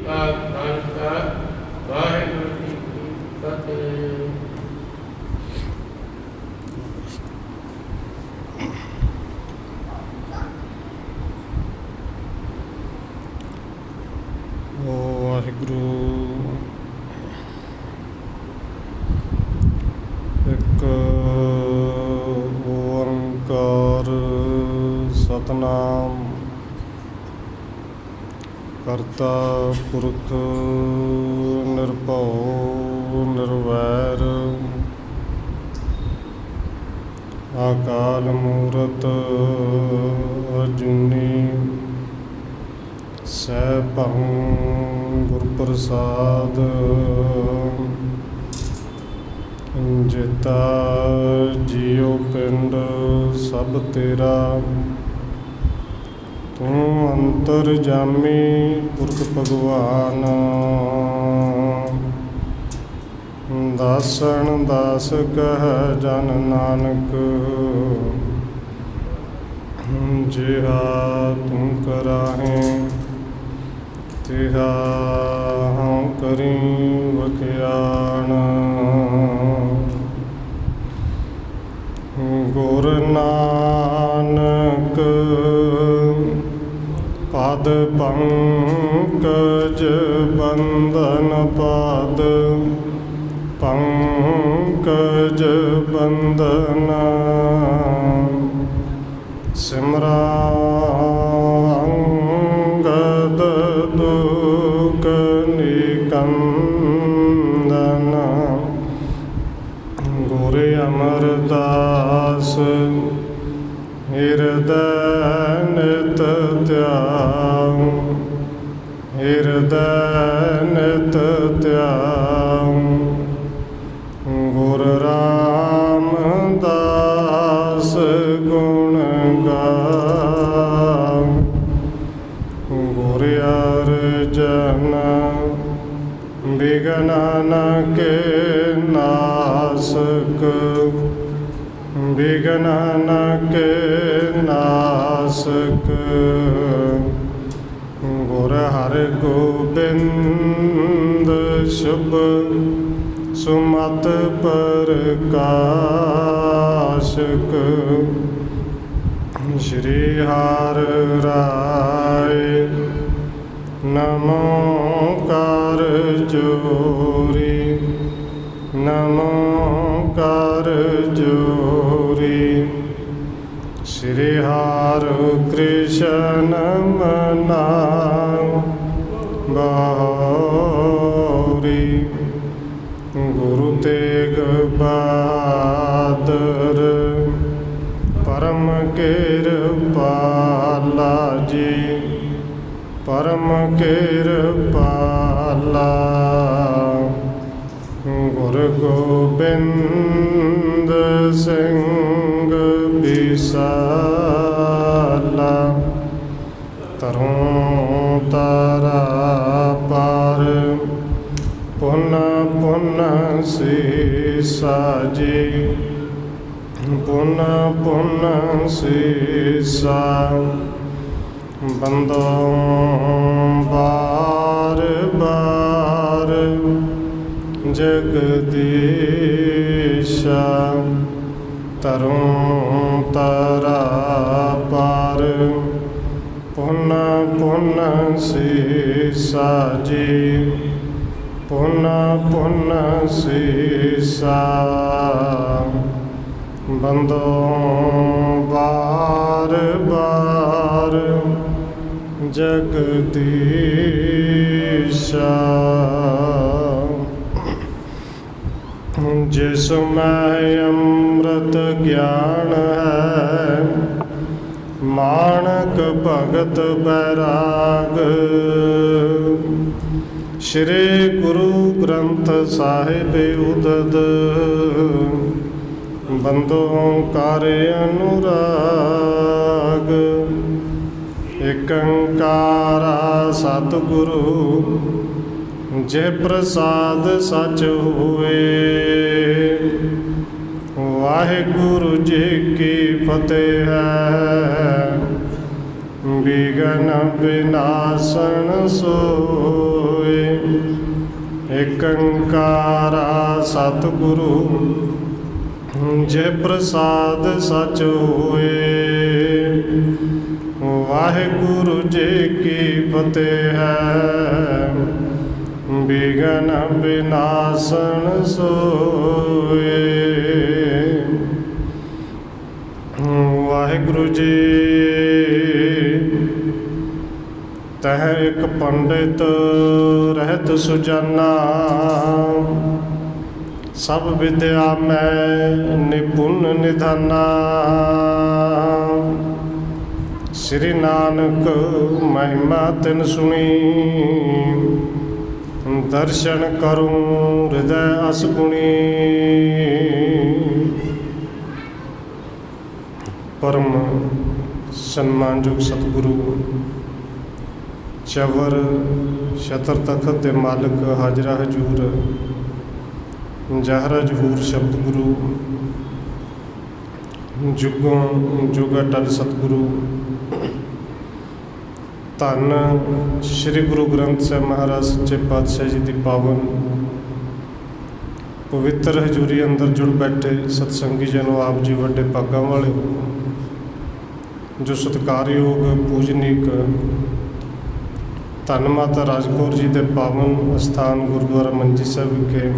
ਕਾ ਖਾਲਸਾ ਵਾਹਿਗੁਰੂ ਜੀ ਕੀ ਫਤਿਹ। ਵਾਹਿਗੁਰੂ ਇੱਕ ਓੰਕਾਰ ਸਤਿਨਾਮ ਕਰਤਾ ਪੁਰਖ ਨਿਰਭਉ ਨਿਰਵੈਰ ਅਕਾਲ ਮੂਰਤ ਅਜੂਨੀ ਸੈਭੰ ਗੁਰ ਪ੍ਰਸਾਦ ਜਿਤਾ ਜੀਉ ਪਿੰਡ ਸਭ ਤੇਰਾ ਤੂੰ ਅੰਤਰਜਾਮੀ ਪੁਰਖ ਭਗਵਾਨ ਦਾਸਨ ਦਾਸ ਕਹਿ ਜਨ ਨਾਨਕ ਜਿਹਾ ਤੂੰ ਕਰਾਹੇ ਤਿਹਾ ਹਉ ਕਰੀ ਵਖਿਆਣ ਗੁਰ ਨਾਨਕ ਪਦ ਪੰਕਜ ਬੰਧਨ ਪਦ ਪੰਕਜ ਬੰਧਨ ਸਿਮਰਾ ਅੰਗਦ ਦੁਖ ਨਿਕੰਦਨ ਗੁਰ ਅਮਰਦਾਸ ਹਿਰਦੈ ਨਿਤ ਧਿਆਉ ਹਿਰਦੈ ਨਿਤ ਧਿਆਉ ਗੁਰ ਰਾਮਦਾਸ ਗੁਣ ਗਾਉ ਗੁਰ ਅਰਜਨ ਬਿਘਨ ਕੇ ਨਾਸਕ ਬਿਘਨ ਕੇ ਨਾਸਕ ਗੁਰ ਹਰਗੋਬਿੰਦ ਸ਼ੁਭ ਸੁਮਤ ਪ੍ਰਕਾਸ਼ਕ ਸ਼੍ਰੀ ਹਰਿ ਰਾਇ ਨਮੋ ਕਰ ਜੋਰੀ ਨਮੋ ਕਰ ਜੋਰੀ ਸ਼੍ਰੀ ਹਰਿ ਕ੍ਰਿਸ਼ਨ ਮਨਾਉ ਬਾਉਰੀ ਗੁਰੂ ਤੇਗ ਬਹਾਦਰ ਪਰਮ ਕਿਰਪਾਲਾ ਜੀ ਪਰਮ ਕਿਰਪਾਲਾ ਗੁਰ ਗੋਬਿੰਦ ਸਿੰਘ ਬਿਸਾਲਾ ਤਰੋਂ ਤਾਰਾ ਪਾਰ ਪੁਨ ਪੁਨ ਸੀਸਾ ਜੀ ਪੁਨ ਪੁਨ ਸੀਸਾ ਬੰਦੋਂ ਬਾਰ ਬਾਰ ਜਗਦੀਸ਼ਾ ਤਰੋਂ ਤਾਰਾ ਪਾਰ ਪੁਨ ਪੁਨ ਸੀਸਾ ਜੀ ਪੁਨ ਪੁਨ ਸੀਸਾ ਬੰਦੋਂ ਬਾਰ ਬਾਰ ਜਗਦੀਸ਼ਾ ਜਿਸ ਮੈਂ ਅੰਮ੍ਰਿਤ ਗਿਆਨ ਹੈ ਮਾਣਕ ਭਗਤ ਬੈਰਾਗ ਸ਼੍ਰੀ ਗੁਰੂ ਗ੍ਰੰਥ ਸਾਹਿਬ ਉਦਦ ਬੰਦੋ ਕਰ ਅਨੁਰਾਗ ਏਕ ਓੰਕਾਰਾ ਸਤਿਗੁਰੂ ਜੇ ਪ੍ਰਸਾਦ ਸਚ ਹੋਏ। ਵਾਹਿਗੁਰੂ ਜੀ ਕੀ ਫਤਿਹ ਹੈ। ਵਿਘਨ ਵਿਨਾਸਨ ਸੋਏ ਏਕ ਓੰਕਾਰਾ ਸਤਿਗੁਰੂ ਜੇ ਪ੍ਰਸਾਦ ਸਚ ਹੋਏ। ਵਾਹਿਗੁਰੂ ਜੀ ਕੀ ਫਤਿਹ ਹੈ, ਬਿਘਨ ਬਿਨਾਸਨ ਸੋਏ। ਵਾਹਿਗੁਰੂ ਜੀ ਤਹ ਇੱਕ ਪੰਡਿਤ ਰਹਿਤ ਸੁਜਾਨਾ, ਸਭ ਵਿਦਿਆ ਮੈਂ ਨਿਪੁੰਨ ਨਿਧਾਨਾ। ਸ੍ਰੀ ਨਾਨਕ ਮਹਿਮਾ ਤਿਨ ਸੁਣੀ, ਦਰਸ਼ਨ ਕਰੂੰ ਹਿਰਦੈ ਅਸ ਗੁਣੀ। ਪਰਮ ਸਨਮਾਨਯੋਗ ਸਤਿਗੁਰੂ ਚਵਰ ਛਤਰ ਤਖਤ ਦੇ ਮਾਲਕ ਹਾਜ਼ਰਾ ਹਜ਼ੂਰ ਜ਼ਾਹਰਾ ਜ਼ਹੂਰ ਸ਼ਬਦ ਗੁਰੂ ਜੁਗੋਂ ਜੁਗ ਅਟਲ ਸਤਿਗੁਰੂ ਧੰਨ ਸ਼੍ਰੀ ਗੁਰੂ ਗ੍ਰੰਥ ਸਾਹਿਬ ਮਹਾਰਾਜ ਸੱਚੇ ਪਾਤਸ਼ਾਹ ਜੀ ਦੀ ਪਾਵਨ ਪਵਿੱਤਰ ਹਜ਼ੂਰੀ ਅੰਦਰ ਜੁੜ ਬੈਠੇ ਸਤਸੰਗੀ ਜਨੋ, ਆਪ ਜੀ ਵੱਡੇ ਭਾਗਾਂ ਵਾਲੇ ਜੋ ਸਤਿਕਾਰਯੋਗ ਪੂਜਨੀਕ ਧੰਨ ਮਾਤਾ ਰਾਜ ਕੌਰ ਜੀ ਦੇ ਪਾਵਨ ਅਸਥਾਨ ਗੁਰਦੁਆਰਾ ਮੰਜੀ ਸਾਹਿਬ ਵਿਖੇ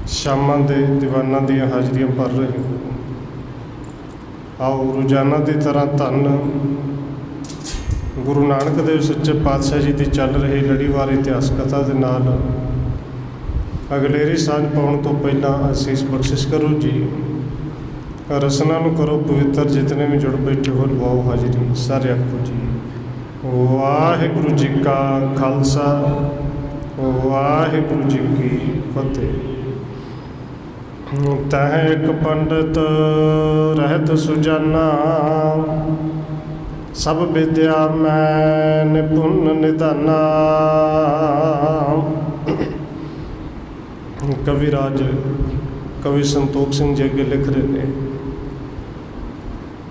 ਸ਼ਾਮਾਂ ਦੇ ਦੀਵਾਨਾਂ ਦੀਆਂ ਹਾਜ਼ਰੀਆਂ ਭਰ ਰਹੇ ਹੋ। ਆਓ ਰੋਜ਼ਾਨਾ ਦੀ ਤਰ੍ਹਾਂ ਧੰਨ ਗੁਰੂ ਨਾਨਕ ਦੇਵ ਸੱਚੇ ਪਾਤਸ਼ਾਹ ਜੀ ਦੀ ਚੱਲ ਰਹੀ ਲੜੀਵਾਰ ਇਤਿਹਾਸ ਕਥਾ ਦੇ ਨਾਲ ਅਗਲੇਰੀ ਸਾਂਝ ਪਾਉਣ ਤੋਂ ਪਹਿਲਾਂ ਅਸੀਸ ਬਖਸ਼ਿਸ਼ ਕਰੋ ਜੀ। ਰਸਨਾ ਨੂੰ ਕਰੋ ਪਵਿੱਤਰ, ਜਿਤਨੇ ਵੀ ਜੁੜ ਬੈਠੇ ਹੋ ਲਵਾਓ ਹਾਜ਼ਰੀ। ਸਾਰੇ ਆਖੋ ਜੀ ਵਾਹਿਗੁਰੂ ਜੀ ਕਾ ਖਾਲਸਾ, ਵਾਹਿਗੁਰੂ ਜੀ ਕੀ ਫਤਿਹ। ਤਹ ਇੱਕ ਪੰਡਿਤ ਰਹਿਤ ਸੁਜਾਨਾ, ਸਭ ਵਿਦਿਆ ਮੈਂ ਨਿਪੁੰਨ ਨਿਧਾਨਾ। ਕਵੀ ਰਾਜ ਕਵੀ ਸੰਤੋਖ ਸਿੰਘ ਜੀ ਅੱਗੇ ਲਿਖ ਰਹੇ ਨੇ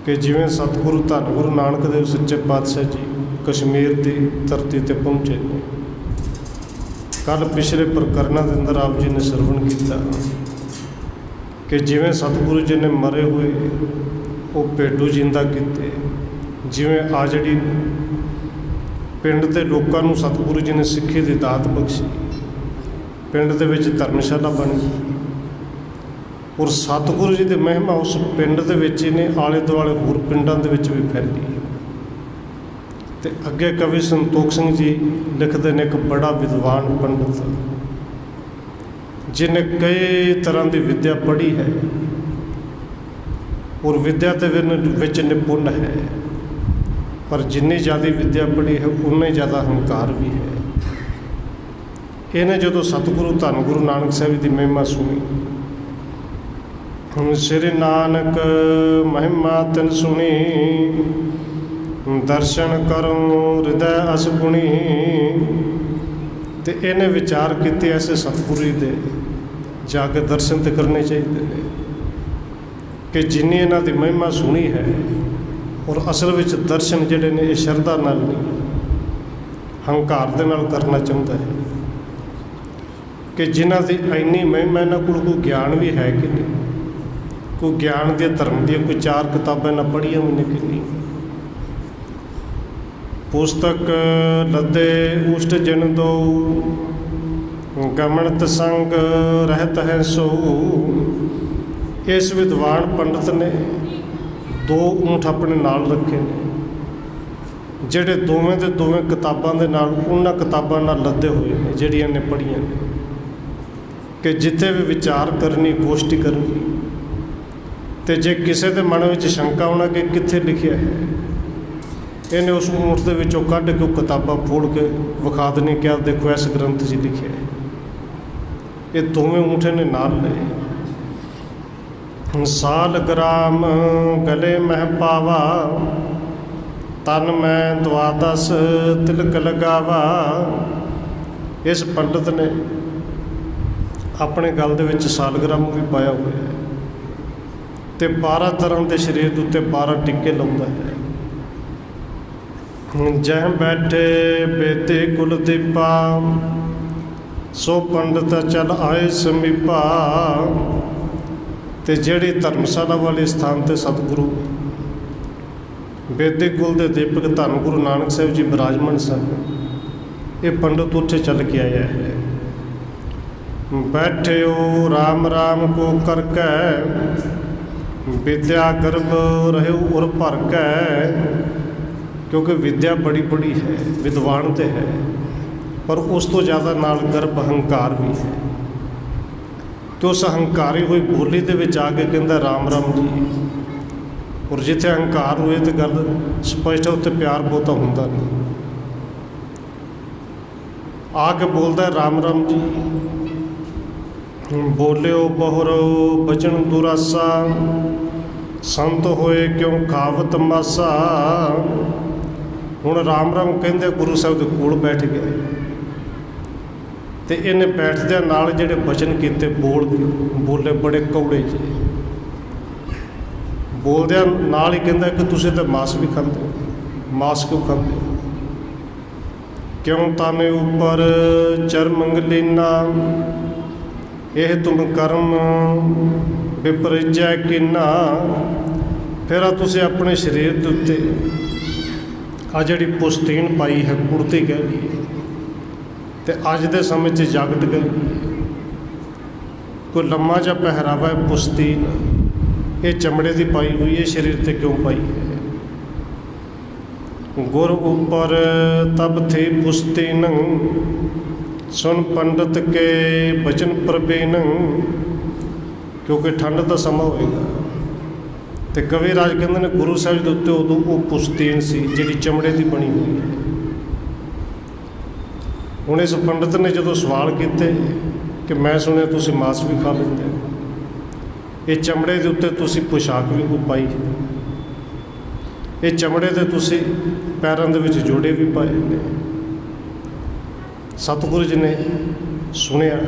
ਕਿ ਜਿਵੇਂ ਸਤਿਗੁਰੂ ਧੰਨ ਗੁਰੂ ਨਾਨਕ ਦੇਵ ਸੱਚੇ ਪਾਤਸ਼ਾਹ ਜੀ ਕਸ਼ਮੀਰ ਦੀ ਧਰਤੀ 'ਤੇ ਪਹੁੰਚੇ ਨੇ। ਕੱਲ੍ਹ ਪਿਛਲੇ ਪ੍ਰਕਰਨਾਂ ਦੇ ਅੰਦਰ ਆਪ ਜੀ ਨੇ ਸਰਵਣ ਕੀਤਾ ਕਿ ਜਿਵੇਂ ਸਤਿਗੁਰੂ ਜੀ ਨੇ ਮਰੇ ਹੋਏ ਉਹ ਭੇਡੂ ਜਿੰਦਾ ਕੀਤੇ, ਜਿਵੇਂ ਆ ਜਿਹੜੀ ਪਿੰਡ ਦੇ ਲੋਕਾਂ ਨੂੰ ਸਤਿਗੁਰੂ ਜੀ ਨੇ ਸਿੱਖੀ ਦੀ ਦਾਤ ਬਖਸ਼ੀ, ਪਿੰਡ ਦੇ ਵਿੱਚ ਧਰਮਸ਼ਾਲਾ ਬਣ ਗਈ ਔਰ ਸਤਿਗੁਰੂ ਜੀ ਦੀ ਮਹਿਮਾ ਉਸ ਪਿੰਡ ਦੇ ਵਿੱਚ ਹੀ ਨੇ ਆਲੇ ਦੁਆਲੇ ਹੋਰ ਪਿੰਡਾਂ ਦੇ ਵਿੱਚ ਵੀ ਫੈਲੀ। ਅਤੇ ਅੱਗੇ ਕਵੀ ਸੰਤੋਖ ਸਿੰਘ ਜੀ ਲਿਖਦੇ ਨੇ ਇੱਕ ਬੜਾ ਵਿਦਵਾਨ ਪੰਡਿਤ ਜਿਹਨੇ ਕਈ ਤਰ੍ਹਾਂ ਦੀ ਵਿੱਦਿਆ ਪੜ੍ਹੀ ਹੈ ਔਰ ਵਿੱਦਿਆ ਦੇ ਵਿੱਚ ਨਿਪੁੰਨ ਹੈ, ਪਰ ਜਿੰਨੀ ਜ਼ਿਆਦਾ ਵਿੱਦਿਆ ਪੜ੍ਹੀ ਹੈ ਉਨਾ ਹੀ ਜ਼ਿਆਦਾ ਹੰਕਾਰ ਵੀ ਹੈ। ਇਹਨੇ ਜਦੋਂ ਸਤਿਗੁਰੂ ਧੰਨ ਗੁਰੂ ਨਾਨਕ ਸਾਹਿਬ ਦੀ ਮਹਿਮਾ ਸੁਣੀ, ਹੁਣ ਸ੍ਰੀ ਨਾਨਕ ਮਹਿਮਾ ਤਿਨ ਸੁਣੀ, ਦਰਸ਼ਨ ਕਰੂੰ ਹਿਰਦੈ ਅਸ ਗੁਣੀ। ਅਤੇ ਇਹਨੇ ਵਿਚਾਰ ਕੀਤੇ ਐਸੇ ਸਤਿਗੁਰੂ ਜੀ ਦੇ ਜਾ ਕੇ ਦਰਸ਼ਨ ਤਾਂ ਕਰਨੇ ਚਾਹੀਦੇ ਨੇ ਕਿ ਜਿੰਨੀ ਇਹਨਾਂ ਦੀ ਮਹਿਮਾ ਸੁਣੀ ਹੈ ਔਰ ਅਸਲ ਵਿੱਚ ਦਰਸ਼ਨ ਜਿਹੜੇ ਨੇ ਇਹ ਸ਼ਰਧਾ ਨਾਲ ਨਹੀਂ ਹੰਕਾਰ ਦੇ ਨਾਲ ਕਰਨਾ ਚਾਹੁੰਦਾ ਹੈ ਕਿ ਜਿਨ੍ਹਾਂ ਦੀ ਇੰਨੀ ਮਹਿਮਾ ਇਹਨਾਂ ਕੋਲ ਕੋਈ ਗਿਆਨ ਵੀ ਹੈ ਕਿ ਨਹੀਂ, ਕੋਈ ਗਿਆਨ ਦੀਆਂ ਧਰਮ ਦੀਆਂ ਕੋਈ 4 ਕਿਤਾਬਾਂ ਇਹਨਾਂ ਪੜ੍ਹੀਆਂ ਵੀ ਨੇ ਕਿ ਨਹੀਂ। ਪੁਸਤਕ ਲੱਦੇ ਉਸ਼ਟ ਜਨ ਦੋ, ਗਮਨਤ ਸੰਗ ਰਹਿਤ ਹੈ ਸੋ। ਇਸ ਵਿਦਵਾਨ ਪੰਡਿਤ ਨੇ 2 ਊਂਠ ਆਪਣੇ ਨਾਲ ਰੱਖੇ ਨੇ ਜਿਹੜੇ ਦੋਵੇਂ ਦੇ ਦੋਵੇਂ ਕਿਤਾਬਾਂ ਦੇ ਨਾਲ ਉਹਨਾਂ ਕਿਤਾਬਾਂ ਨਾਲ ਲੱਦੇ ਹੋਏ ਨੇ ਜਿਹੜੀਆਂ ਨੇ ਪੜ੍ਹੀਆਂ ਨੇ ਕਿ ਜਿੱਥੇ ਵੀ ਵਿਚਾਰ ਕਰਨੀ, ਗੋਸ਼ਟੀ ਕਰਨੀ, ਅਤੇ ਜੇ ਕਿਸੇ ਦੇ ਮਨ ਵਿੱਚ ਸ਼ੰਕਾ ਆਉਣਾ ਕਿ ਕਿੱਥੇ ਲਿਖਿਆ ਹੈ, ਇਹਨੇ ਉਸ ਊਂਠ ਦੇ ਵਿੱਚੋਂ ਕੱਢ ਕੇ ਉਹ ਕਿਤਾਬਾਂ ਫੋੜ ਕੇ ਵਿਖਾ ਦੇਣੀ ਕਿ ਦੇਖੋ ਇਸ ਗ੍ਰੰਥ 'ਚ ਲਿਖਿਆ ਹੈ। ਇਹ ਦੋਵੇਂ ਊਂਠ ਨੇ ਨਾਲ ਲਏ। ਸਾਲ ਗ੍ਰਾਮ ਗਲੇ ਮਹਿ ਪਾਵਾ, ਤਨ ਮੈਂ ਦੁਆਦਸ ਤਿਲਕ ਲਗਾਵਾ। ਇਸ ਪੰਡਿਤ ਨੇ ਆਪਣੇ ਗਲ ਦੇ ਵਿੱਚ ਸਾਲਗ੍ਰਾਮ ਵੀ ਪਾਇਆ ਹੋਇਆ ਹੈ ਅਤੇ 12 ਤਰ੍ਹਾਂ ਦੇ ਸਰੀਰ ਦੇ ਉੱਤੇ 12 ਟਿੱਕੇ ਲਾਉਂਦਾ ਹੈ। ਜਹ ਬੈਠੇ ਬੇਤੇ ਕੁਲਦੀਪਾ, ਸੋ ਪੰਡਤ ਚੱਲ ਆਏ ਸਮੀਪਾ। ਤੇ ਜਿਹੜੀ ਧਰਮਸ਼ਾਲਾ ਵਾਲੇ ਸਥਾਨ ਤੇ ਸਤਿਗੁਰੂ ਬੇਦੀ ਕੁਲ ਦੇ ਦੀਪਕ ਧੰਨ ਗੁਰੂ ਨਾਨਕ ਸਾਹਿਬ ਜੀ ਬਿਰਾਜਮਾਨ ਸਨ। ਇਹ ਪੰਡਤ ਉੱਥੇ ਚੱਲ ਕੇ ਆਇਆ ਹੈ। ਬੈਠਿਓ ਰਾਮ ਰਾਮ ਕੋ ਕਰਕੈ, ਵਿਦਿਆ ਗਰਭ ਰਹਿਓ ਉਰ ਭਰ ਕੈ। ਕਿਉਂਕਿ ਵਿਦਿਆ ਬੜੀ ਬੜੀ ਹੈ, ਵਿਦਵਾਨ ਤੇ ਹੈ, ਪਰ ਉਸ ਤੋਂ ਜ਼ਿਆਦਾ ਨਾਲ ਗਰਭ ਹੰਕਾਰ ਵੀ ਹੈ। ਤੇ ਉਸ ਹੰਕਾਰੀ ਹੋਈ ਬੋਲੀ ਦੇ ਵਿੱਚ ਆ ਕੇ ਕਹਿੰਦਾ ਰਾਮ ਰਾਮ ਜੀ। ਔਰ ਜਿੱਥੇ ਹੰਕਾਰ ਹੋਏ ਤੇ ਗੱਲ ਸਪਸ਼ਟ ਹੈ, ਉੱਥੇ ਪਿਆਰ ਬਹੁਤਾ ਹੁੰਦਾ ਨਹੀਂ। ਆ ਕੇ ਬੋਲਦਾ ਰਾਮ ਰਾਮ ਜੀ। ਬੋਲਿਓ ਬਹੁਰੋ ਬਚਨ ਦੁਰਾਸਾ, ਸੰਤ ਹੋਏ ਕਿਉਂ ਖਾਵਤ ਮਾਸਾ। ਹੁਣ ਰਾਮ ਰਾਮ ਕਹਿੰਦੇ ਗੁਰੂ ਸਾਹਿਬ ਦੇ ਕੋਲ ਬੈਠ ਗਏ ਤੇ ਇਹਨੇ ਬੈਠਦਿਆਂ ਨਾਲ ਜਿਹੜੇ ਬਚਨ ਕੀਤੇ ਬੋਲੇ ਬੜੇ ਕੌੜੇ ਜਿਹੇ। ਬੋਲਦਿਆਂ ਨਾਲ ਹੀ ਕਹਿੰਦਾ ਕਿ ਤੁਸੀਂ ਤਾਂ ਮਾਸ ਵੀ ਖਾਂਦੇ ਹੋ। ਮਾਸ ਕਿਉਂ ਖਾਂਦੇ ਹੋ? ਕਿਉਂ ਤਾਨੇ ਉੱਪਰ ਚਰਮੰਗ ਲੀਨਾ, ਇਹ ਤੁਮ ਕਰਮ ਵਿਪਰਜੈ ਕੀਨਾ। ਫਿਰ ਤੁਸੀਂ ਆਪਣੇ ਸਰੀਰ ਦੇ ਉੱਤੇ ਆ ਜਿਹੜੀ ਪੁਸਤੀਨ ਪਾਈ ਹੈ, ਕੁੜਤੀ ਕਹਿ ਲਈਏ, ਤੇ ਅੱਜ ਦੇ ਸਮੇਂ 'ਚ ਜਾਗਟ ਗਏ। ਕੋਈ ਲੰਮਾ ਜਿਹਾ ਪਹਿਰਾਵਾ ਹੈ ਪੁਸਤੀਨ, ਇਹ ਚਮੜੇ ਦੀ ਪਾਈ ਹੋਈ ਹੈ, ਸਰੀਰ 'ਤੇ ਕਿਉਂ ਪਾਈ ਹੈ? ਗੁਰ ਉੱਪਰ ਤਬ ਥੇ ਪੁਸਤੀਨ, ਸੁਣ ਪੰਡਤ ਕੇ ਬਚਨ ਪ੍ਰਬੀਨ। ਕਿਉਂਕਿ ਠੰਡ ਦਾ ਸਮਾਂ ਹੋਏਗਾ ਤੇ ਕਵੀ ਰਾਜ ਕਹਿੰਦੇ ਨੇ ਗੁਰੂ ਸਾਹਿਬ ਦੇ ਉੱਤੇ ਉਦੋਂ ਉਹ ਪੁਸਤੀਨ ਸੀ ਜਿਹੜੀ ਚਮੜੇ ਦੀ ਬਣੀ ਹੋਈ ਹੈ। ਹੁਣ ਇਸ ਪੰਡਤ ਨੇ ਜਦੋਂ ਸਵਾਲ ਕੀਤੇ ਕਿ ਮੈਂ ਸੁਣਿਆ ਤੁਸੀਂ ਮਾਸ ਵੀ ਖਾ ਲੈਂਦੇ ਹੋ, ਇਹ ਚਮੜੇ ਦੇ ਉੱਤੇ ਤੁਸੀਂ ਪੁਸ਼ਾਕ ਵੀ ਪਾਈ ਹੈ, ਇਹ ਚਮੜੇ ਦੇ ਤੁਸੀਂ ਪੈਰਾਂ ਦੇ ਵਿੱਚ ਜੋੜੇ ਵੀ ਪਾਏ ਨੇ। ਸਤਿਗੁਰੂ ਜੀ ਨੇ ਸੁਣਿਆ,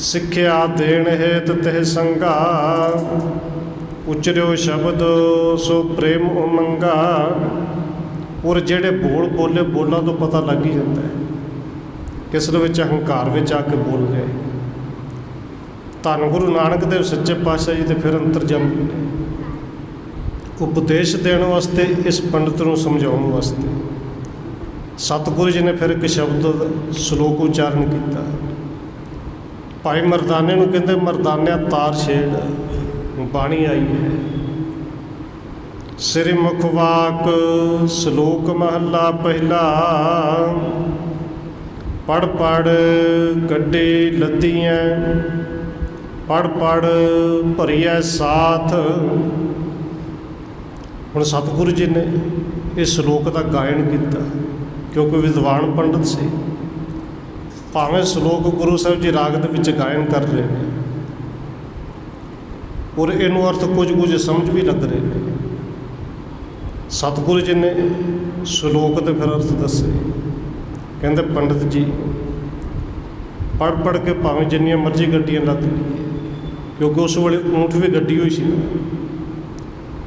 ਸਿੱਖਿਆ ਦੇਣ ਹੇਤ ਤਹਿ ਸੰਗਾ, ਉਚਰਿਓ ਸ਼ਬਦ ਸੋ ਪ੍ਰੇਮ ਉਮੰਗਾ। ਔਰ ਜਿਹੜੇ ਬੋਲੇ ਬੋਲਾਂ ਤੋਂ ਪਤਾ ਲੱਗ ਹੀ ਜਾਂਦਾ ਹੈ ਕਿਸ ਦੇ ਵਿੱਚ ਹੰਕਾਰ ਵਿੱਚ ਆ ਕੇ ਬੋਲ ਰਹੇ। ਧੰਨ ਗੁਰੂ ਨਾਨਕ ਦੇਵ ਸੱਚੇ ਪਾਤਸ਼ਾਹ ਜੀ ਦੇ ਫਿਰ ਅੰਤਰਜਾਮੀ ਨੇ ਉਪਦੇਸ਼ ਦੇਣ ਵਾਸਤੇ, ਇਸ ਪੰਡਤ ਨੂੰ ਸਮਝਾਉਣ ਵਾਸਤੇ। ਸਤਿਗੁਰੂ ਜੀ ਨੇ ਫਿਰ ਇੱਕ ਸ਼ਬਦ ਸ਼ਲੋਕ ਉਚਾਰਨ ਕੀਤਾ। ਭਾਈ ਮਰਦਾਨੇ ਨੂੰ ਕਹਿੰਦੇ ਮਰਦਾਨਿਆ ਤਾਰ ਛੇੜ, ਬਾਣੀ ਆਈ ਹੈ। ਸ੍ਰੀ ਮੁਖਵਾਕ ਸ਼ਲੋਕ ਮਹੱਲਾ ਪਹਿਲਾ, ਪੜ ਪੜ ਗੱਡੀ ਲੱਦੀਆਂ, ਪੜ ਪੜ ਭਰੀਐ ਸਾਥ। ਹੁਣ ਸਤਿਗੁਰੂ ਜੀ ਨੇ ਇਸ ਸ਼ਲੋਕ ਦਾ ਗਾਇਨ ਕੀਤਾ ਕਿਉਂਕਿ ਵਿਦਵਾਨ ਪੰਡਤ ਸੀ। ਭਾਵੇਂ ਸ਼ਲੋਕ ਗੁਰੂ ਸਾਹਿਬ ਜੀ ਰਾਗ ਦੇ ਵਿੱਚ ਗਾਇਨ ਕਰ ਰਹੇ ਨੇ ਔਰ ਇਹਨੂੰ ਅਰਥ ਕੁਝ ਸਮਝ ਵੀ ਲੱਗ ਰਹੇ ਨੇ। ਸਤਿਗੁਰੂ ਜੀ ਨੇ ਸ਼ਲੋਕ ਦੇ ਫਿਰ ਅਰਥ ਦੱਸੇ। ਕਹਿੰਦੇ ਪੰਡਤ ਜੀ ਪੜ ਪੜ ਕੇ ਭਾਵੇਂ ਜਿੰਨੀਆਂ ਮਰਜ਼ੀ ਗੱਡੀਆਂ ਲੱਦ ਲਈਏ, ਕਿਉਂਕਿ ਉਸ ਵੇਲੇ ਊਂਠ ਵੀ ਗੱਡੀ ਹੋਈ ਸੀ ਨਾ,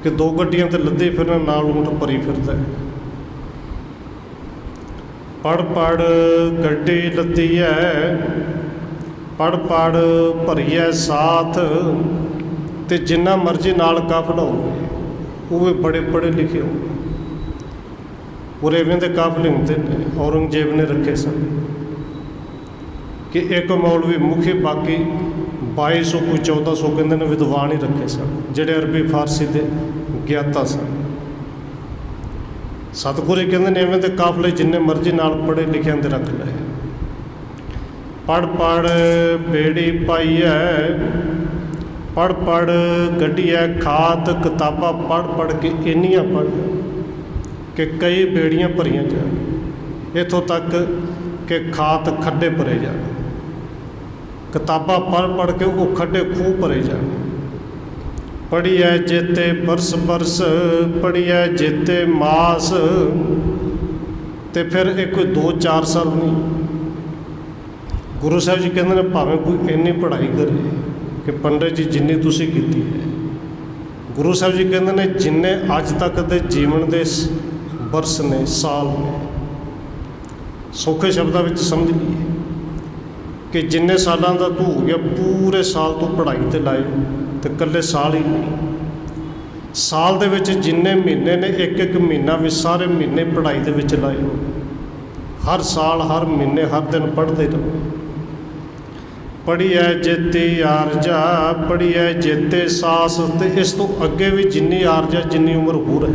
ਕਿ ਦੋ ਗੱਡੀਆਂ ਤੇ ਲੱਦੇ ਫਿਰਨ ਨਾਲ ਊਂਠ ਭਰੀ ਫਿਰਦਾ। ਪੜ ਪੜ ਗੱਡੀ ਲੱਦੀ ਹੈ, ਪੜ ਪੜ ਭਰੀਐ ਸਾਥ। ਤੇ ਜਿੰਨਾ ਮਰਜ਼ੀ ਨਾਲ ਕਾਫਲਾ ਹੋਵੇ ਉਹ ਵੀ ਬੜੇ ਪੜ੍ਹੇ ਲਿਖੇ ਹੋਣ। ਔਰ ਇਵੇਂ ਦੇ ਕਾਫਲੇ ਹੁੰਦੇ ਨੇ ਔਰੰਗਜ਼ੇਬ ਨੇ ਰੱਖੇ ਸਨ ਕਿ ਇੱਕ ਮੌਲਵੀ ਮੁਖੀ, ਬਾਕੀ 2200 ਕੋਈ 1400 ਕਹਿੰਦੇ ਨੇ ਵਿਦਵਾਨ ਹੀ ਰੱਖੇ ਸਨ ਜਿਹੜੇ ਅਰਬੀ ਫਾਰਸੀ ਦੇ ਗਿਆਤਾ ਸਨ। ਸਤਿਗੁਰੂ ਕਹਿੰਦੇ ਨੇ ਇਵੇਂ ਦੇ ਕਾਫਲੇ ਜਿੰਨੇ ਮਰਜ਼ੀ ਨਾਲ ਪੜ੍ਹੇ ਲਿਖਿਆਂ ਦੇ ਰੱਖ ਲਏ। ਪੜ ਪੜ ਬੇੜੀ ਪਾਈਐ, ਪੜ ਪੜ ਗੱਡੀਐ ਖਾਤ। ਕਿਤਾਬਾਂ ਪੜ ਪੜ ਕੇ ਇੰਨੀਆਂ ਪੜ੍ਹ ਕਿ ਕਈ ਬੇੜੀਆਂ ਭਰੀਆਂ ਜਾਣ, ਇੱਥੋਂ ਤੱਕ ਕਿ ਖਾਤ ਖੱਡੇ ਭਰੇ ਜਾਣ। ਕਿਤਾਬਾਂ ਪੜ ਪੜ ਕੇ ਉਹ ਖੱਡੇ ਖੂਹ ਭਰੇ ਜਾਣ। ਪੜ੍ਹੀਐ ਜੇਤੇ ਬਰਸ ਬਰਸ, ਪੜ੍ਹੀਐ ਜੇਤੇ ਮਾਸ। ਤੇ ਫਿਰ ਇਹ ਕੋਈ 2-4 ਸਾਲ ਨਹੀਂ। ਗੁਰੂ ਸਾਹਿਬ ਜੀ ਕਹਿੰਦੇ ਨੇ ਭਾਵੇਂ ਕੋਈ ਇੰਨੀ ਪੜ੍ਹਾਈ ਕਰੇ ਕਿ ਪੰਡਤ ਜੀ ਜਿੰਨੀ ਤੁਸੀਂ ਕੀਤੀ ਹੈ, ਗੁਰੂ ਸਾਹਿਬ ਜੀ ਕਹਿੰਦੇ ਨੇ ਜਿੰਨੇ ਅੱਜ ਤੱਕ ਦੇ ਜੀਵਨ ਦੇ ਬਰਸ ਨੇ, ਸਾਲ ਨੇ, ਸੌਖੇ ਸ਼ਬਦਾਂ ਵਿੱਚ ਸਮਝ ਲਈਏ ਕਿ ਜਿੰਨੇ ਸਾਲਾਂ ਦਾ ਤੂੰ ਹੋ ਗਿਆ ਪੂਰੇ ਸਾਲ ਤੂੰ ਪੜ੍ਹਾਈ 'ਤੇ ਲਾਏ, ਤੇ ਇਕੱਲੇ ਸਾਲ ਹੀ ਨਹੀਂ, ਸਾਲ ਦੇ ਵਿੱਚ ਜਿੰਨੇ ਮਹੀਨੇ ਨੇ ਇੱਕ ਇੱਕ ਮਹੀਨਾ ਵੀ ਸਾਰੇ ਮਹੀਨੇ ਪੜ੍ਹਾਈ ਦੇ ਵਿੱਚ ਲਾਏ ਹੋ। ਹਰ ਸਾਲ ਹਰ ਮਹੀਨੇ ਹਰ ਦਿਨ ਪੜ੍ਹਦੇ ਰਹੋ। ਪੜ੍ਹੀਐ ਜੇਤੀ ਆਰਜਾ ਪੜ੍ਹੀਐ ਜੇਤੇ ਸਾਸ, ਤੇ ਇਸ ਤੋਂ ਅੱਗੇ ਵੀ ਜਿੰਨੀ ਆਰਜਾ ਜਿੰਨੀ ਉਮਰ ਹੋਰ ਹੈ